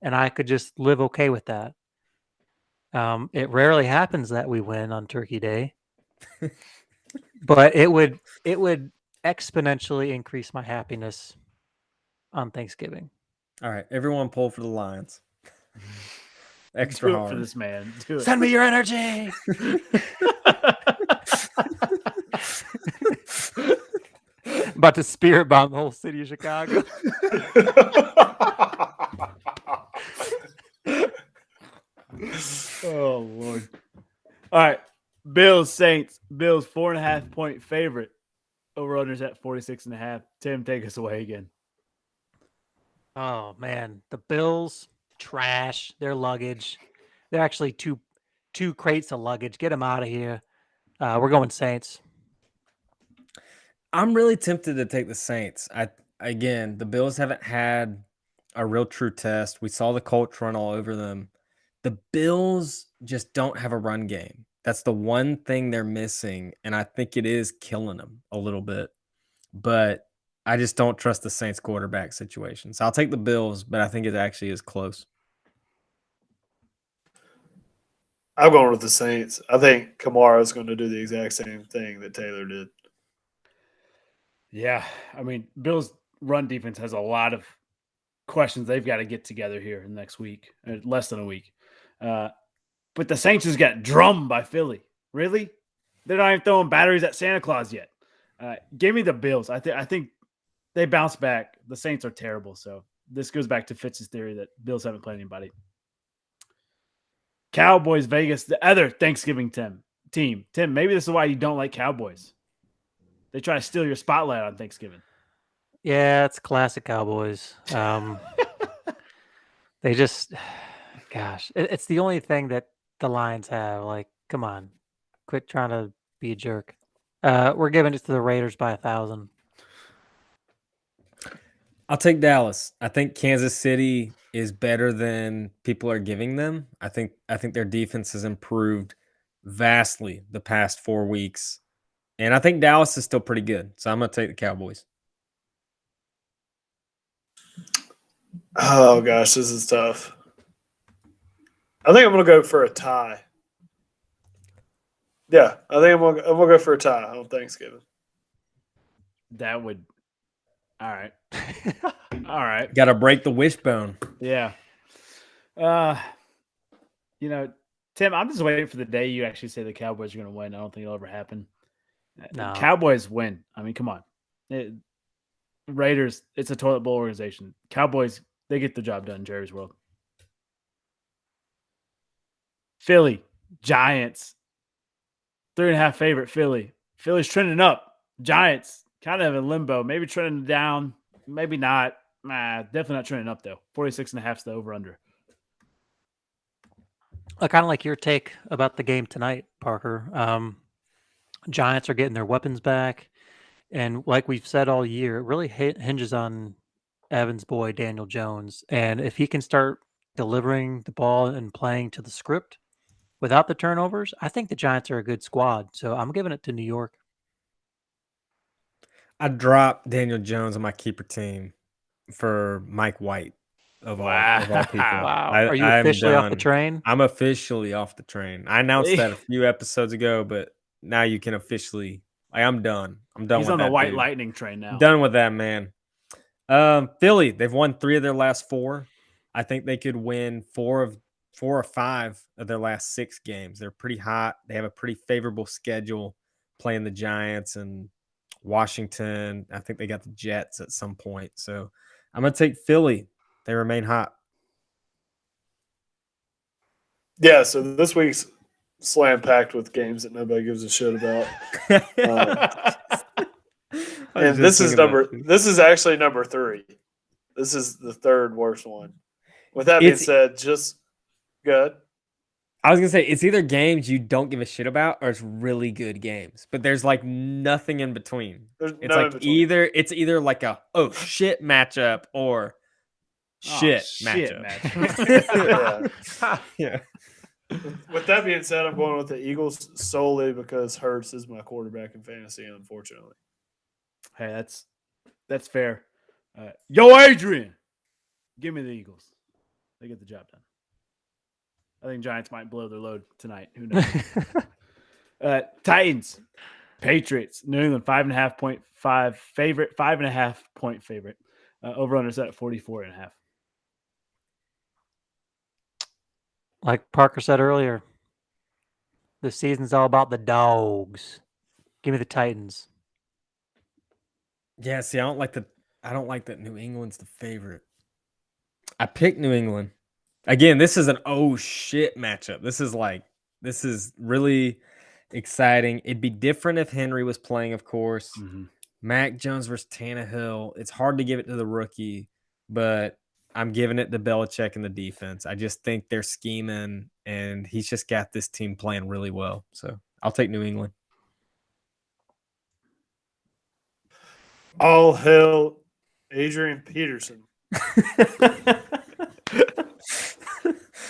and I could just live okay with that. It rarely happens that we win on Turkey Day, but it would exponentially increase my happiness on Thanksgiving. All right, everyone pull for the Lions. Extra Do it hard for this man. Do it. Send me your energy. About to spirit bomb the whole city of Chicago. Oh, Lord. All right. Bills, Saints. Bills, 4.5-point favorite. Over-unders at 46.5. Tim, take us away again. Oh man, the Bills trash. Their luggage. They're actually two crates of luggage. Get them out of here. We're going Saints. I'm really tempted to take the Saints. Again, the Bills haven't had a real true test. We saw the Colts run all over them. The Bills just don't have a run game. That's the one thing they're missing, and I think it is killing them a little bit. But I just don't trust the Saints quarterback situation. So I'll take the Bills, but I think it actually is close. I'm going with the Saints. I think Kamara's going to do the exact same thing that Taylor did. Yeah. I mean, Bills' run defense has a lot of questions they've got to get together here in the next week, less than a week. But the Saints just got drummed by Philly. Really? They're not even throwing batteries at Santa Claus yet. Give me the Bills. I think they bounce back. The Saints are terrible. So this goes back to Fitz's theory that Bills haven't played anybody. Cowboys, Vegas, the other Thanksgiving team. Tim, maybe this is why you don't like Cowboys. They try to steal your spotlight on Thanksgiving. Yeah, it's classic Cowboys. They just, gosh, it's the only thing that the Lions have. Like, come on, quit trying to be a jerk. We're giving it to the Raiders by 1,000. I'll take Dallas. I think Kansas City is better than people are giving them. I think their defense has improved vastly the past 4 weeks. And I think Dallas is still pretty good. So I'm going to take the Cowboys. Oh, gosh, this is tough. I think I'm going to go for a tie. Yeah, I think I'm going to go for a tie on Thanksgiving. That would – all right. All right. Got to break the wishbone. Yeah. Tim, I'm just waiting for the day you actually say the Cowboys are going to win. I don't think it'll ever happen. No. Cowboys win. I mean, come on. Raiders, it's a toilet bowl organization. Cowboys, they get the job done in Jerry's world. Philly, Giants, 3.5 favorite Philly. Philly's trending up. Giants, kind of in limbo. Maybe trending down. Maybe not. Definitely not trending up, though. 46.5 is the over-under. I kind of like your take about the game tonight, Parker. Giants are getting their weapons back. And like we've said all year, it really hinges on Evans' boy, Daniel Jones. And if he can start delivering the ball and playing to the script without the turnovers, I think the Giants are a good squad. So I'm giving it to New York. I dropped Daniel Jones on my keeper team for Mike White of all people. Wow. I, Are you I'm officially off the done. train? I'm officially off the train. I announced that a few episodes ago, but now you can officially. I'm done. I'm done He's with on that the White dude. Lightning train now. Done with that, man. Philly, they've won 3 of their last 4. I think they could win 4 or 5 of their last 6 games. They're pretty hot. They have a pretty favorable schedule playing the Giants and Washington. I think they got the Jets at some point. So I'm going to take Philly. They remain hot. Yeah, so this week's slam packed with games that nobody gives a shit about. And this is actually number 3. This is the third worst one. With that being said, just good. I was gonna say it's either games you don't give a shit about or it's really good games, but there's like nothing in between. It's like either like a shit matchup or shit matchup. Yeah. With that being said, I'm going with the Eagles solely because Hurts is my quarterback in fantasy, unfortunately. Hey, that's fair. Yo, Adrian, give me the Eagles. They get the job done. I think Giants might blow their load tonight. Who knows? Titans, Patriots, New England 5.5 favorite, 5.5 point favorite. Over under set at 44.5. Like Parker said earlier, the season's all about the dogs. Give me the Titans. Yeah, see, I don't like that New England's the favorite. I picked New England. Again, this is an shit matchup. This is really exciting. It'd be different if Henry was playing, of course. Mm-hmm. Mac Jones versus Tannehill. It's hard to give it to the rookie, but I'm giving it to Belichick and the defense. I just think they're scheming, and he's just got this team playing really well. So I'll take New England. All hail Adrian Peterson.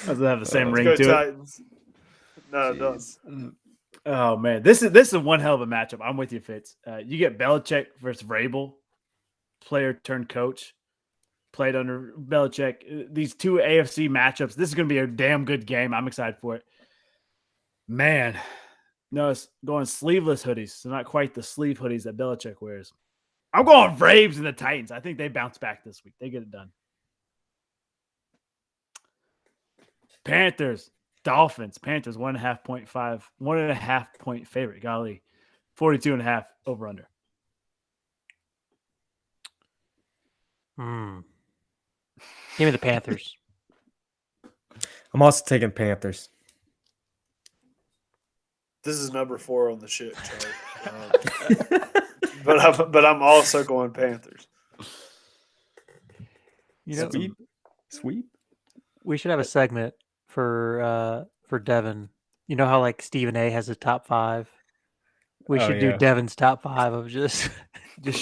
Does it have the same ring go to Titans. It? No, it doesn't. Oh man, this is one hell of a matchup. I'm with you, Fitz. You get Belichick versus Vrabel, player turned coach, played under Belichick. These 2 AFC matchups. This is going to be a damn good game. I'm excited for it. Man, no, it's going sleeveless hoodies, so not quite the sleeve hoodies that Belichick wears. I'm going Braves and the Titans. I think they bounce back this week. They get it done. Panthers, Dolphins. Panthers 1.5 point favorite. Golly, 42.5 over under. Give me the Panthers. I'm also taking Panthers. This is number 4 on the shit chart. But I'm also going Panthers. Sweep. We should have a segment for Devin. You know how like Stephen A has a top 5? We should do Devin's top 5 of just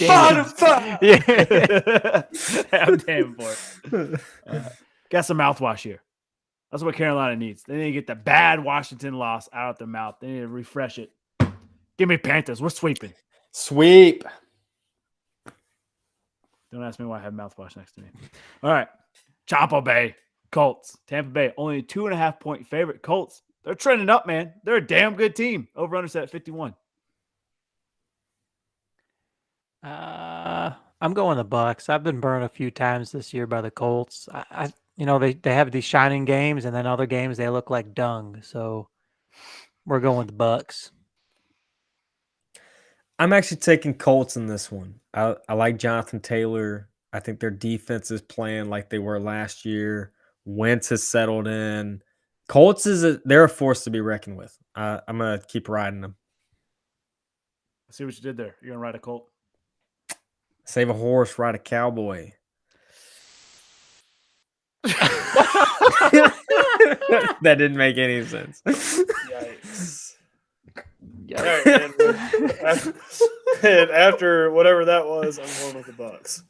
Bottom 5. Yeah. I'm damn for it. Got some mouthwash here. That's what Carolina needs. They need to get the bad Washington loss out of their mouth. They need to refresh it. Give me Panthers. We're sweeping. Sweep. Don't ask me why I have mouthwash next to me. All right. Tampa Bay Colts. Tampa Bay, only 2.5 point favorite. Colts, they're trending up, man. They're a damn good team. Over under set at 51. I'm going the Bucs. I've been burned a few times this year by the Colts. They have these shining games, and then other games they look like dung. So we're going with the Bucs. I'm actually taking Colts in this one. I like Jonathan Taylor. I think their defense is playing like they were last year. Wentz has settled in. Colts they're a force to be reckoned with. I'm gonna keep riding them. I see what you did there. You're gonna ride a Colt. Save a horse, ride a cowboy. That didn't make any sense. Yikes. And after whatever that was, I'm going with the Bucs.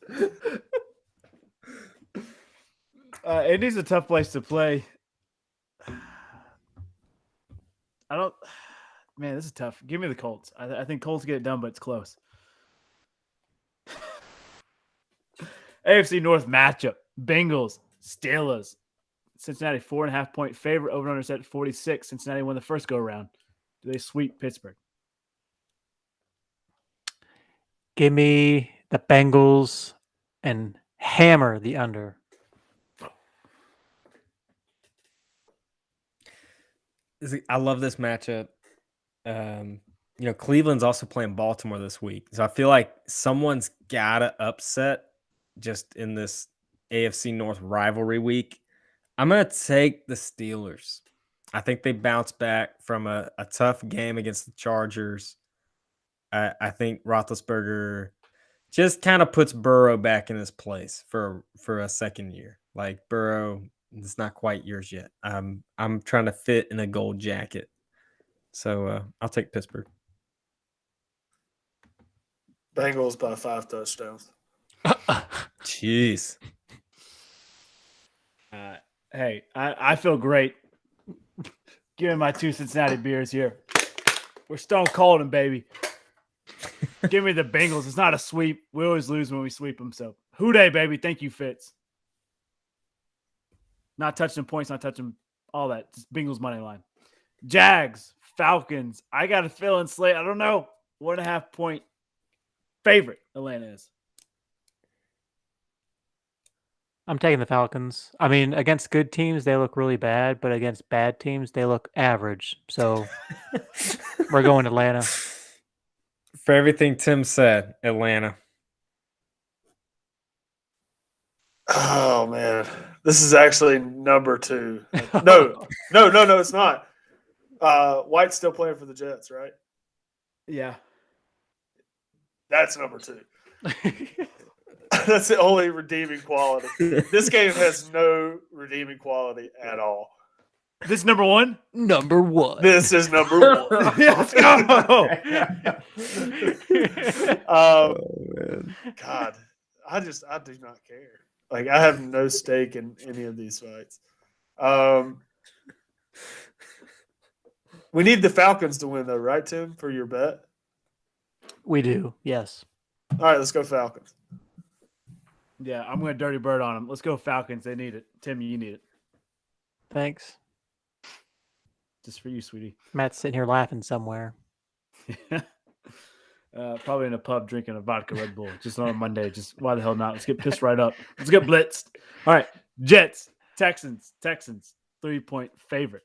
Indy's a tough place to play. Man, this is tough. Give me the Colts. I think Colts get it done, but it's close. AFC North matchup: Bengals, Steelers. Cincinnati 4.5-point favorite. Over under set 46. Cincinnati won the first go around. Do they sweep Pittsburgh? Give me the Bengals and hammer the under. I love this matchup. Cleveland's also playing Baltimore this week. So I feel like someone's got to upset just in this AFC North rivalry week. I'm going to take the Steelers. I think they bounce back from a tough game against the Chargers. I think Roethlisberger just kind of puts Burrow back in his place for a second year. Like Burrow, it's not quite yours yet. I'm trying to fit in a gold jacket. So I'll take Pittsburgh. Bengals by 5 touchdowns. Jeez. Hey, I feel great. Give me my 2 Cincinnati beers here. We're stone cold, baby. Give me the Bengals. It's not a sweep. We always lose when we sweep them. So, hooday, baby. Thank you, Fitz. Not touching points, not touching all that. Just Bengals money line. Jags, Falcons. I got a feeling Slate. I don't know. 1.5-point favorite Atlanta is. I'm taking the Falcons. I mean, against good teams, they look really bad, but against bad teams, they look average. So we're going Atlanta. For everything Tim said, Atlanta. Oh, man. This is actually number 2. No, it's not. White's still playing for the Jets, right? Yeah. That's number 2. That's the only redeeming quality. This game has no redeeming quality at all. This is number 1? Number 1. This is number 1. Let's go. Man. God, I do not care. Like, I have no stake in any of these fights. We need the Falcons to win, though, right, Tim, for your bet? We do, yes. All right, let's go Falcons. Yeah, I'm going to dirty bird on them. Let's go Falcons. They need it. Tim, you need it. Thanks. Just for you, sweetie. Matt's sitting here laughing somewhere. Probably in a pub drinking a vodka Red Bull. Just on a Monday. Just why the hell not? Let's get pissed right up. Let's get blitzed. All right. Jets, Texans, 3-point favorite.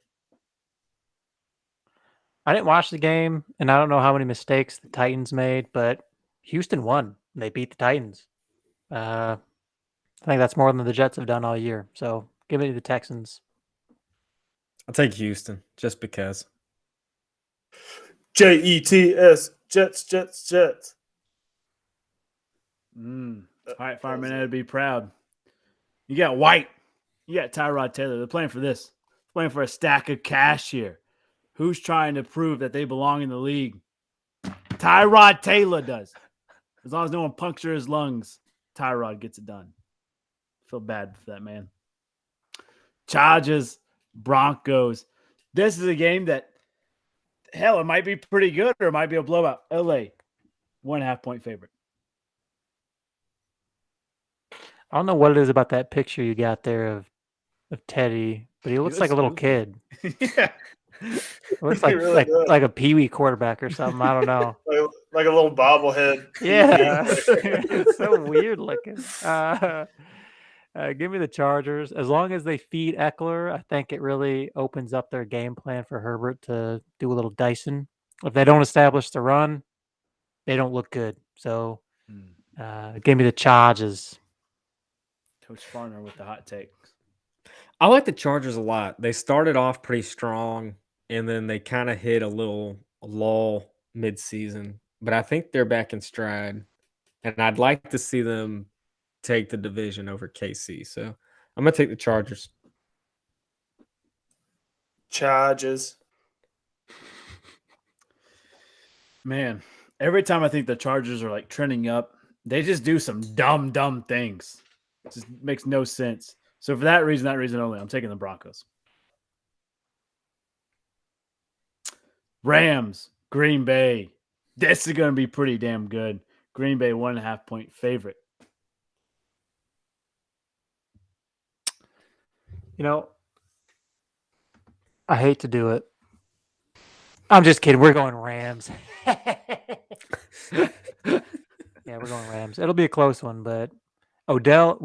I didn't watch the game, and I don't know how many mistakes the Titans made, but Houston won. They beat the Titans. I think that's more than the Jets have done all year. So give it to the Texans. I'll take Houston just because. Jets, Jets. All right, Fireman Ed, be proud. You got White. You got Tyrod Taylor. They're playing for this. Playing for a stack of cash here. Who's trying to prove that they belong in the league? Tyrod Taylor does. As long as no one punctures his lungs, Tyrod gets it done. Feel bad for that man. Chargers, Broncos. This is a game that, hell, it might be pretty good or it might be a blowout. LA, 1.5-point favorite. I don't know what it is about that picture you got there of Teddy, but he looks like a little kid. Yeah. It looks He really does. like a peewee quarterback or something. I don't know. Like a little bobblehead. Yeah, it's so weird looking. Give me the Chargers. As long as they feed Eckler, I think it really opens up their game plan for Herbert to do a little Dyson. If they don't establish the run, they don't look good. So give me the Chargers. Coach Farner with the hot take. I like the Chargers a lot. They started off pretty strong, and then they kind of hit a little lull mid-season. But I think they're back in stride, and I'd like to see them take the division over KC. So I'm going to take the Chargers. Chargers. Man, every time I think the Chargers are like trending up, they just do some dumb things. It just makes no sense. So for that reason only, I'm taking the Broncos. Rams, Green Bay. This is going to be pretty damn good. Green Bay 1.5 point favorite. You know, I hate to do it. I'm just kidding. We're going Rams. Yeah, we're going Rams. It'll be a close one, but Odell,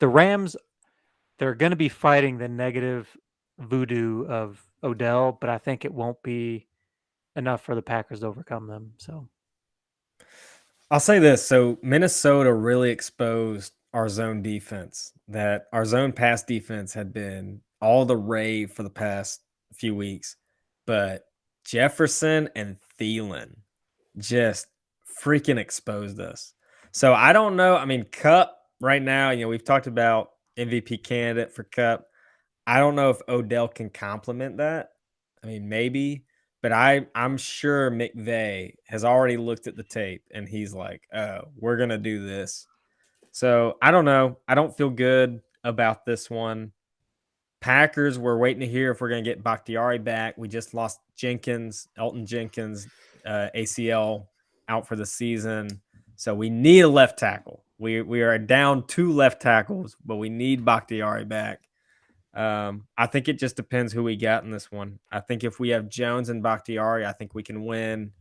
the Rams, they're going to be fighting the negative voodoo of Odell, but I think it won't be enough for the Packers to overcome them. So I'll say this. So Minnesota really exposed our zone defense. That our zone pass defense had been all the rave for the past few weeks. But Jefferson and Thielen just freaking exposed us. So I don't know. I mean, Cup right now, we've talked about MVP candidate for Cup. I don't know if Odell can complement that. I mean, maybe. But I'm sure McVay has already looked at the tape and he's like, oh, we're going to do this. So I don't know. I don't feel good about this one. Packers, we're waiting to hear if we're going to get Bakhtiari back. We just lost Elton Jenkins, ACL out for the season. So we need a left tackle. We are down 2 left tackles, but we need Bakhtiari back. I think it just depends who we got in this one. I think if we have Jones and Bakhtiari, I think we can win.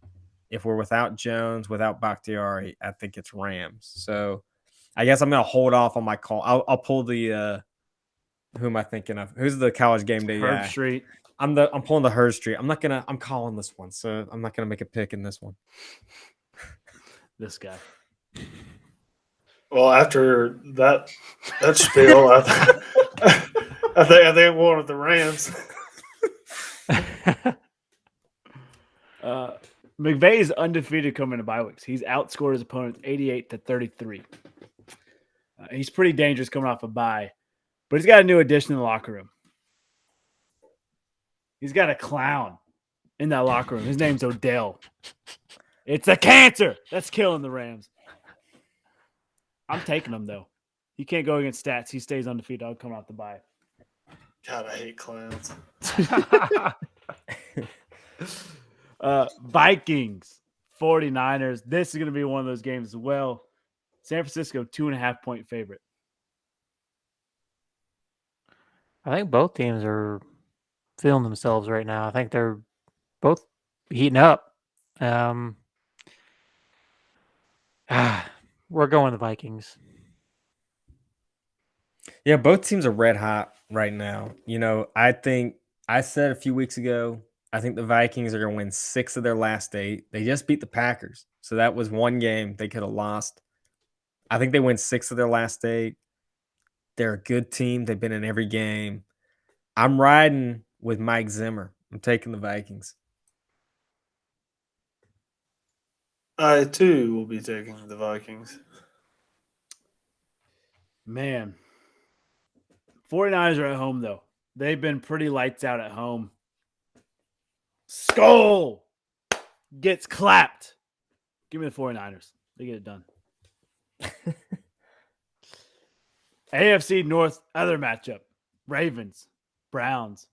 If we're without Jones, without Bakhtiari, I think it's Rams. So I guess I'm going to hold off on my call. I'll pull the who am I thinking of? Who's the college game day guy? Herb Street. I'm pulling the Herb Street. I'm calling this one. So I'm not going to make a pick in this one. This guy. Well, after that spiel, I think I'm going with the Rams. McVay is undefeated coming to bye weeks. He's outscored his opponents 88-33. He's pretty dangerous coming off a bye, but he's got a new addition in the locker room. He's got a clown in that locker room. His name's Odell. It's a cancer that's killing the Rams. I'm taking him, though. He can't go against stats. He stays undefeated. I'll come off the bye. God, I hate clowns. Vikings, 49ers. This is going to be one of those games as well. San Francisco, 2.5 point favorite. I think both teams are feeling themselves right now. I think they're both heating up. We're going the Vikings. Yeah, both teams are red hot right now. I think I said a few weeks ago, I think the Vikings are going to win 6 of their last 8. They just beat the Packers. So that was one game they could have lost. I think they win 6 of their last 8. They're a good team. They've been in every game. I'm riding with Mike Zimmer. I'm taking the Vikings. I, too, will be taking the Vikings. Man. 49ers are at home, though. They've been pretty lights out at home. Skull gets clapped. Give me the 49ers. They get it done. AFC North, other matchup. Ravens, Browns.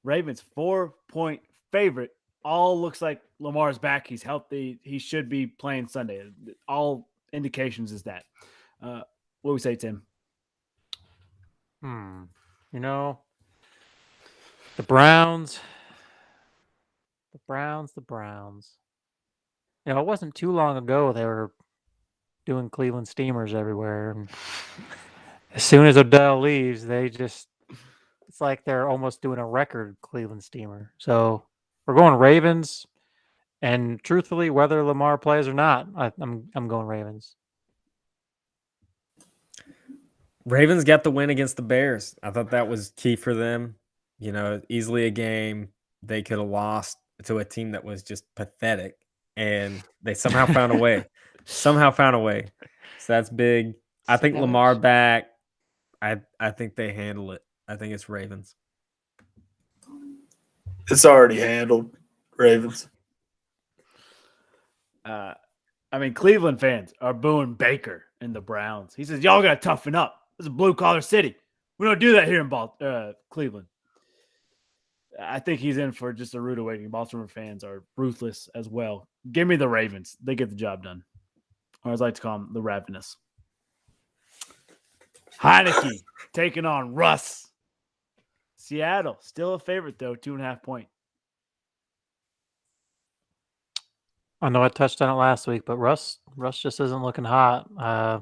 Ravens, 4-point favorite. All looks like Lamar's back. He's healthy. He should be playing Sunday. All indications is that. What do we say, Tim? The Browns. It wasn't too long ago they were doing Cleveland Steamers everywhere. And as soon as Odell leaves, it's like they're almost doing a record Cleveland Steamer. So we're going Ravens. And truthfully, whether Lamar plays or not, I'm going Ravens. Ravens got the win against the Bears. I thought that was key for them. Easily a game they could have lost to a team that was just pathetic, and they somehow found a way. So that's big. I think Lamar back. I think they handle it. I think it's Ravens. It's already handled. Ravens. Cleveland fans are booing Baker and the Browns. He says, y'all got to toughen up. This is a blue-collar city. We don't do that here in Cleveland. I think he's in for just a rude awakening. Baltimore fans are ruthless as well. Give me the Ravens. They get the job done. Or as I like to call them, the Ravenous. Heineke taking on Russ. Seattle, still a favorite, though, 2.5 point. I know I touched on it last week, but Russ just isn't looking hot. I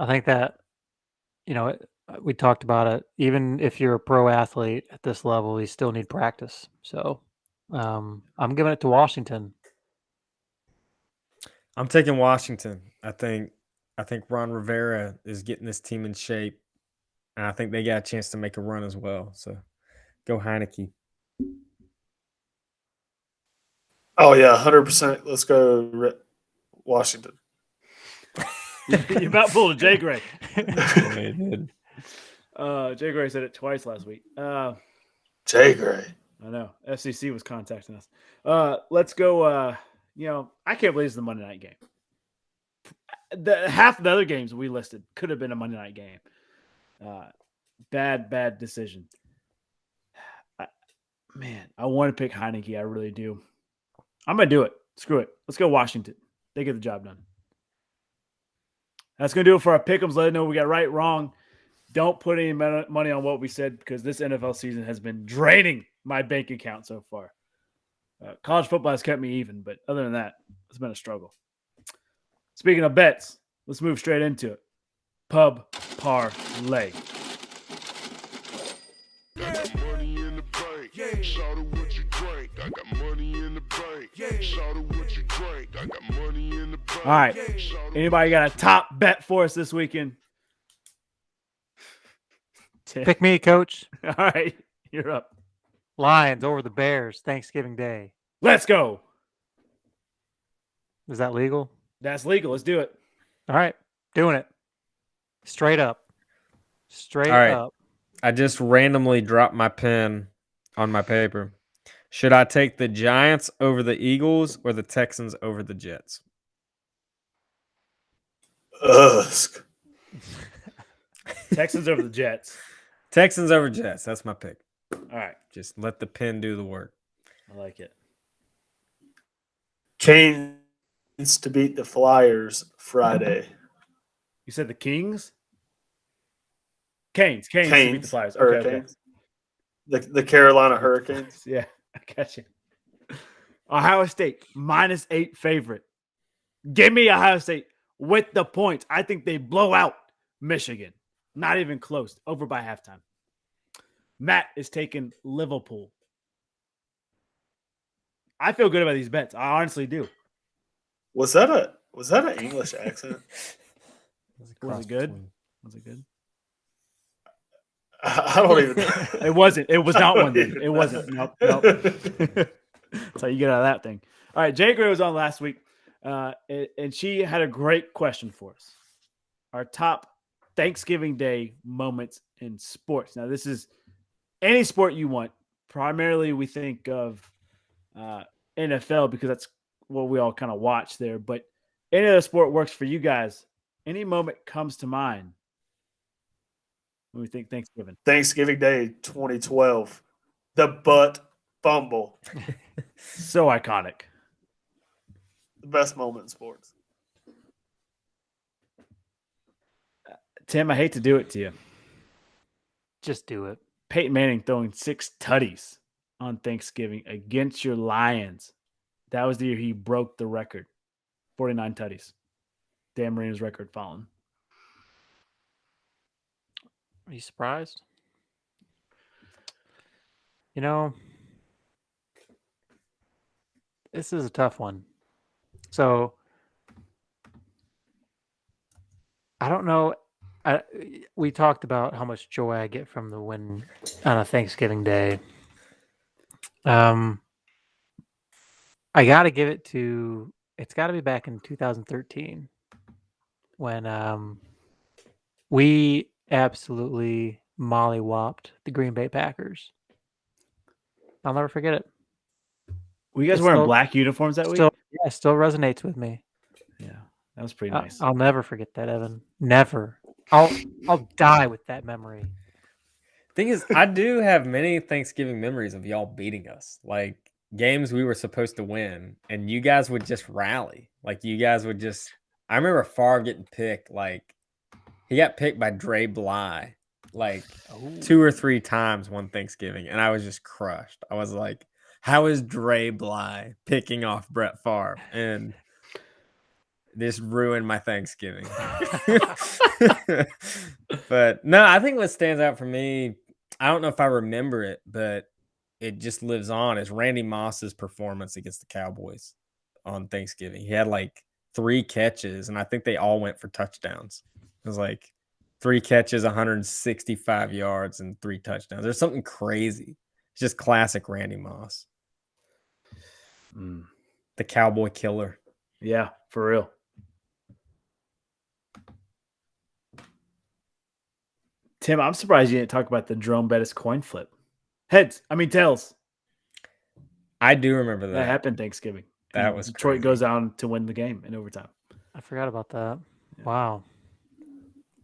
think that, we talked about it. Even if you're a pro athlete at this level, you still need practice. So I'm giving it to Washington. I'm taking Washington. I think Ron Rivera is getting this team in shape, and I think they got a chance to make a run as well. So go Heineke. Oh yeah, 100%. Let's go Washington. You about pulled a Jay Gray. They did. Jay Gray said it twice last week. Jay Gray. I know. FCC was contacting us. Let's go. I can't believe it's the Monday night game. Half of the other games we listed could have been a Monday night game. Bad decision. I want to pick Heineke. I really do. I'm going to do it. Screw it. Let's go Washington. They get the job done. That's going to do it for our pick'ems. Let us know we got right, wrong. Don't put any money on what we said because this NFL season has been draining my bank account so far. College football has kept me even, but other than that, it's been a struggle. Speaking of bets, let's move straight into it. Pub parlay. I got money in the bank. Yeah. Shout out what you drink. I got money in the bank. Yeah. Shout out what you drink. I got money in the bank. All right. Yeah. Anybody got a top bet for us this weekend? Pick me, Coach. All right. You're up. Lions over the Bears, Thanksgiving Day. Let's go. Is that legal? That's legal. Let's do it. All right. Doing it. Straight up. All right. Up. I just randomly dropped my pen on my paper. Should I take the Giants over the Eagles or the Texans over the Jets? Texans over the Jets. Texans over Jets. That's my pick. All right. Just let the pen do the work. I like it. Canes to beat the Flyers Friday. You said the Kings? Canes to beat the Flyers. Okay. Hurricanes. The Carolina Hurricanes. Yeah, I got you. Ohio State, -8 favorite. Give me Ohio State with the points. I think they blow out Michigan. Not even close. Over by halftime. Matt is taking Liverpool. I feel good about these bets. I honestly do. Was that an English accent? Was it good? Was it good? I don't even. It wasn't. It was not one thing. It wasn't. Nope. That's how you get out of that thing. All right. Jay Gray was on last week, and she had a great question for us. Our top Thanksgiving Day moments in sports. Now, this is any sport you want. Primarily, we think of NFL because that's what we all kind of watch there. But any other sport works for you guys. Any moment comes to mind when we think Thanksgiving? Thanksgiving Day 2012. The butt fumble. So iconic. The best moment in sports. Tim, I hate to do it to you. Just do it. Peyton Manning throwing 6 tutties on Thanksgiving against your Lions. That was the year he broke the record. 49 tutties. Dan Marino's record fallen. Are you surprised? This is a tough one. So, I don't know. We talked about how much joy I get from the win on a Thanksgiving Day. I got to give it to. It's got to be back in 2013 when we absolutely mollywopped the Green Bay Packers. I'll never forget it. Were you guys wearing black uniforms that week? Still resonates with me. Yeah, that was pretty nice. I'll never forget that, Evan. Never. I'll die with that memory. Thing is, I do have many Thanksgiving memories of y'all beating us. Like games we were supposed to win, and you guys would just rally. Like you guys would just. I remember Favre getting picked. Like he got picked by Dre Bly, like 2 or 3 times one Thanksgiving, and I was just crushed. I was like, "How is Dre Bly picking off Brett Favre?" And this ruined my Thanksgiving. But no, I think what stands out for me, I don't know if I remember it, but it just lives on, is Randy Moss's performance against the Cowboys on Thanksgiving. He had like 3 catches, and I think they all went for touchdowns. It was like 3 catches, 165 yards, and 3 touchdowns. There's something crazy. It's just classic Randy Moss. The Cowboy killer. Yeah, for real. Tim, I'm surprised you didn't talk about the Jerome Bettis coin flip. Tails. I do remember that. That happened Thanksgiving. That was Detroit crazy. goes down to win the game in overtime. I forgot about that. Yeah. Wow.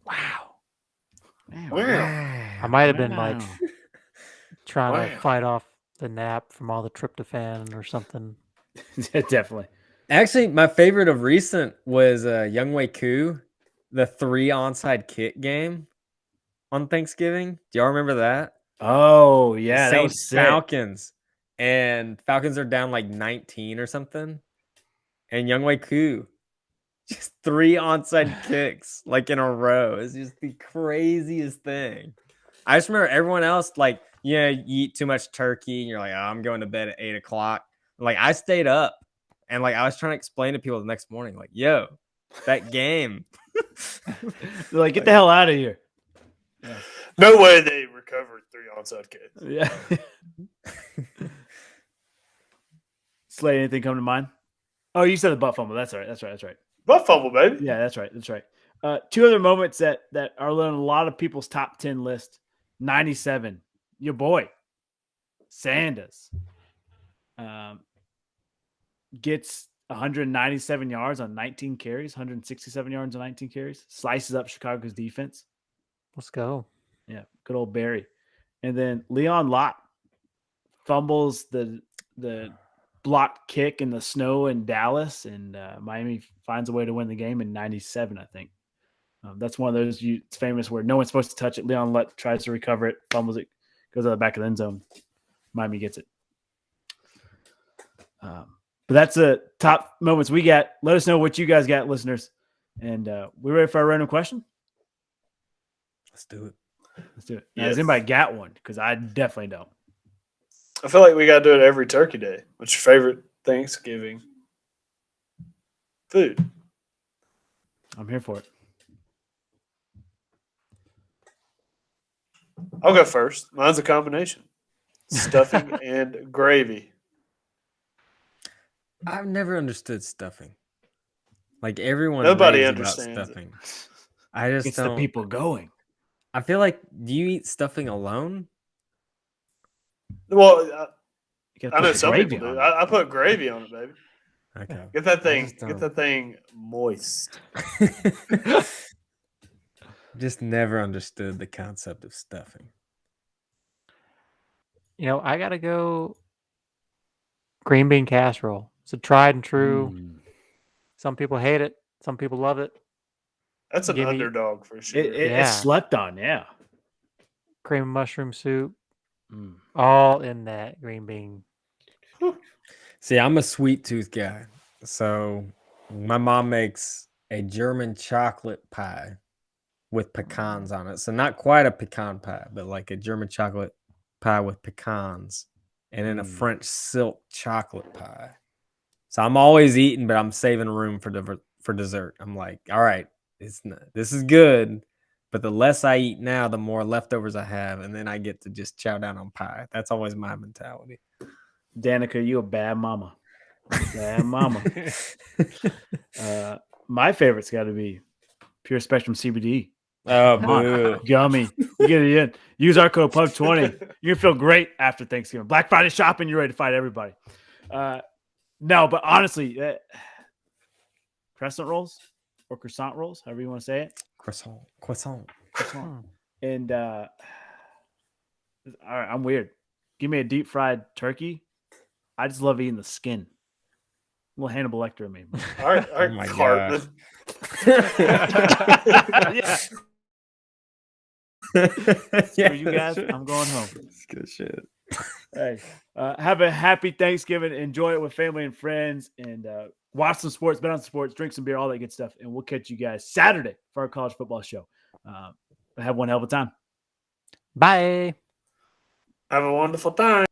Wow. I might have been like trying to Wow. fight off the nap from all the tryptophan or something. Definitely. Actually, my favorite of recent was Younghoe Koo, the 3 onside kick game on Thanksgiving. Do y'all remember that? Oh, yeah. That was Saints sick. Falcons. And Falcons are down like 19 or something. And Younghoe Koo, just 3 onside kicks like in a row. It's just the craziest thing. I just remember everyone else, like, you eat too much turkey and you're like, oh, I'm going to bed at 8 o'clock. Like, I stayed up and like I was trying to explain to people the next morning, like, yo, that game. They're like, get the hell out of here. Yeah. No way they recovered 3 onside kicks. Yeah. Slade, anything come to mind? Oh, you said the butt fumble. That's right. Butt fumble, baby. Yeah, that's right. 2 other moments that are on a lot of people's top 10 list. 97, your boy, Sanders, gets 197 yards on 19 carries, 167 yards on 19 carries, slices up Chicago's defense. Let's go. Yeah, good old Barry. And then Leon Lott fumbles the blocked kick in the snow in Dallas, and Miami finds a way to win the game in 97, I think. That's one of those it's famous where no one's supposed to touch it. Leon Lott tries to recover it, fumbles it, goes out the back of the end zone. Miami gets it. But that's the top moments we got. Let us know what you guys got, listeners. And we ready for our random question? Let's do it. Let's do it. Now, has anybody got one? Because I definitely don't. I feel like we got to do it every Turkey Day. What's your favorite Thanksgiving food? I'm here for it. I'll go first. Mine's a combination. Stuffing and gravy. I've never understood stuffing. Like everyone Nobody raves understands about stuffing. I just It's don't. the people going. I feel like, do you eat stuffing alone? Well, You gotta I put know the some gravy people on do. it. I put gravy on it, baby. Okay. Get that I thing. just Get don't. that thing moist. Just never understood the concept of stuffing. I got to go green bean casserole. It's a tried and true. Some people hate it. Some people love it. That's an Give me- underdog for sure. It's Yeah. slept on, yeah. Cream of mushroom soup. All in that green bean. See, I'm a sweet tooth guy. So my mom makes a German chocolate pie with pecans on it. So not quite a pecan pie, but like a German chocolate pie with pecans, and then a French silk chocolate pie. So I'm always eating, but I'm saving room for dessert. I'm like, all right, this is good, but the less I eat now, the more leftovers I have, and then I get to just chow down on pie. That's always my mentality. Danica, you a bad mama. Bad mama. My favorite's got to be Pure Spectrum CBD. Oh, Come on. boo. Yummy. You get it in. Use our code PUB20. You're going to feel great after Thanksgiving. Black Friday shopping, you're ready to fight everybody. No, but honestly, crescent rolls or croissant rolls, however you want to say it. Croissant. And all right, I'm weird. Give me a deep fried turkey. I just love eating the skin. A little Hannibal Lecter in me. All right, Oh my Cartman. Yeah. Yeah, For you guys, I'm going home. That's good shit. Hey, have a happy Thanksgiving. Enjoy it with family and friends, and watch some sports, bet on sports, drink some beer, all that good stuff. And we'll catch you guys Saturday for our college football show. Have one hell of a time. Bye. Have a wonderful time.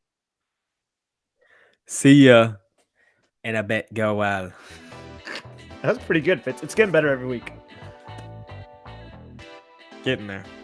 See ya. And I bet go well. That's pretty good, Fitz. It's getting better every week. Getting there.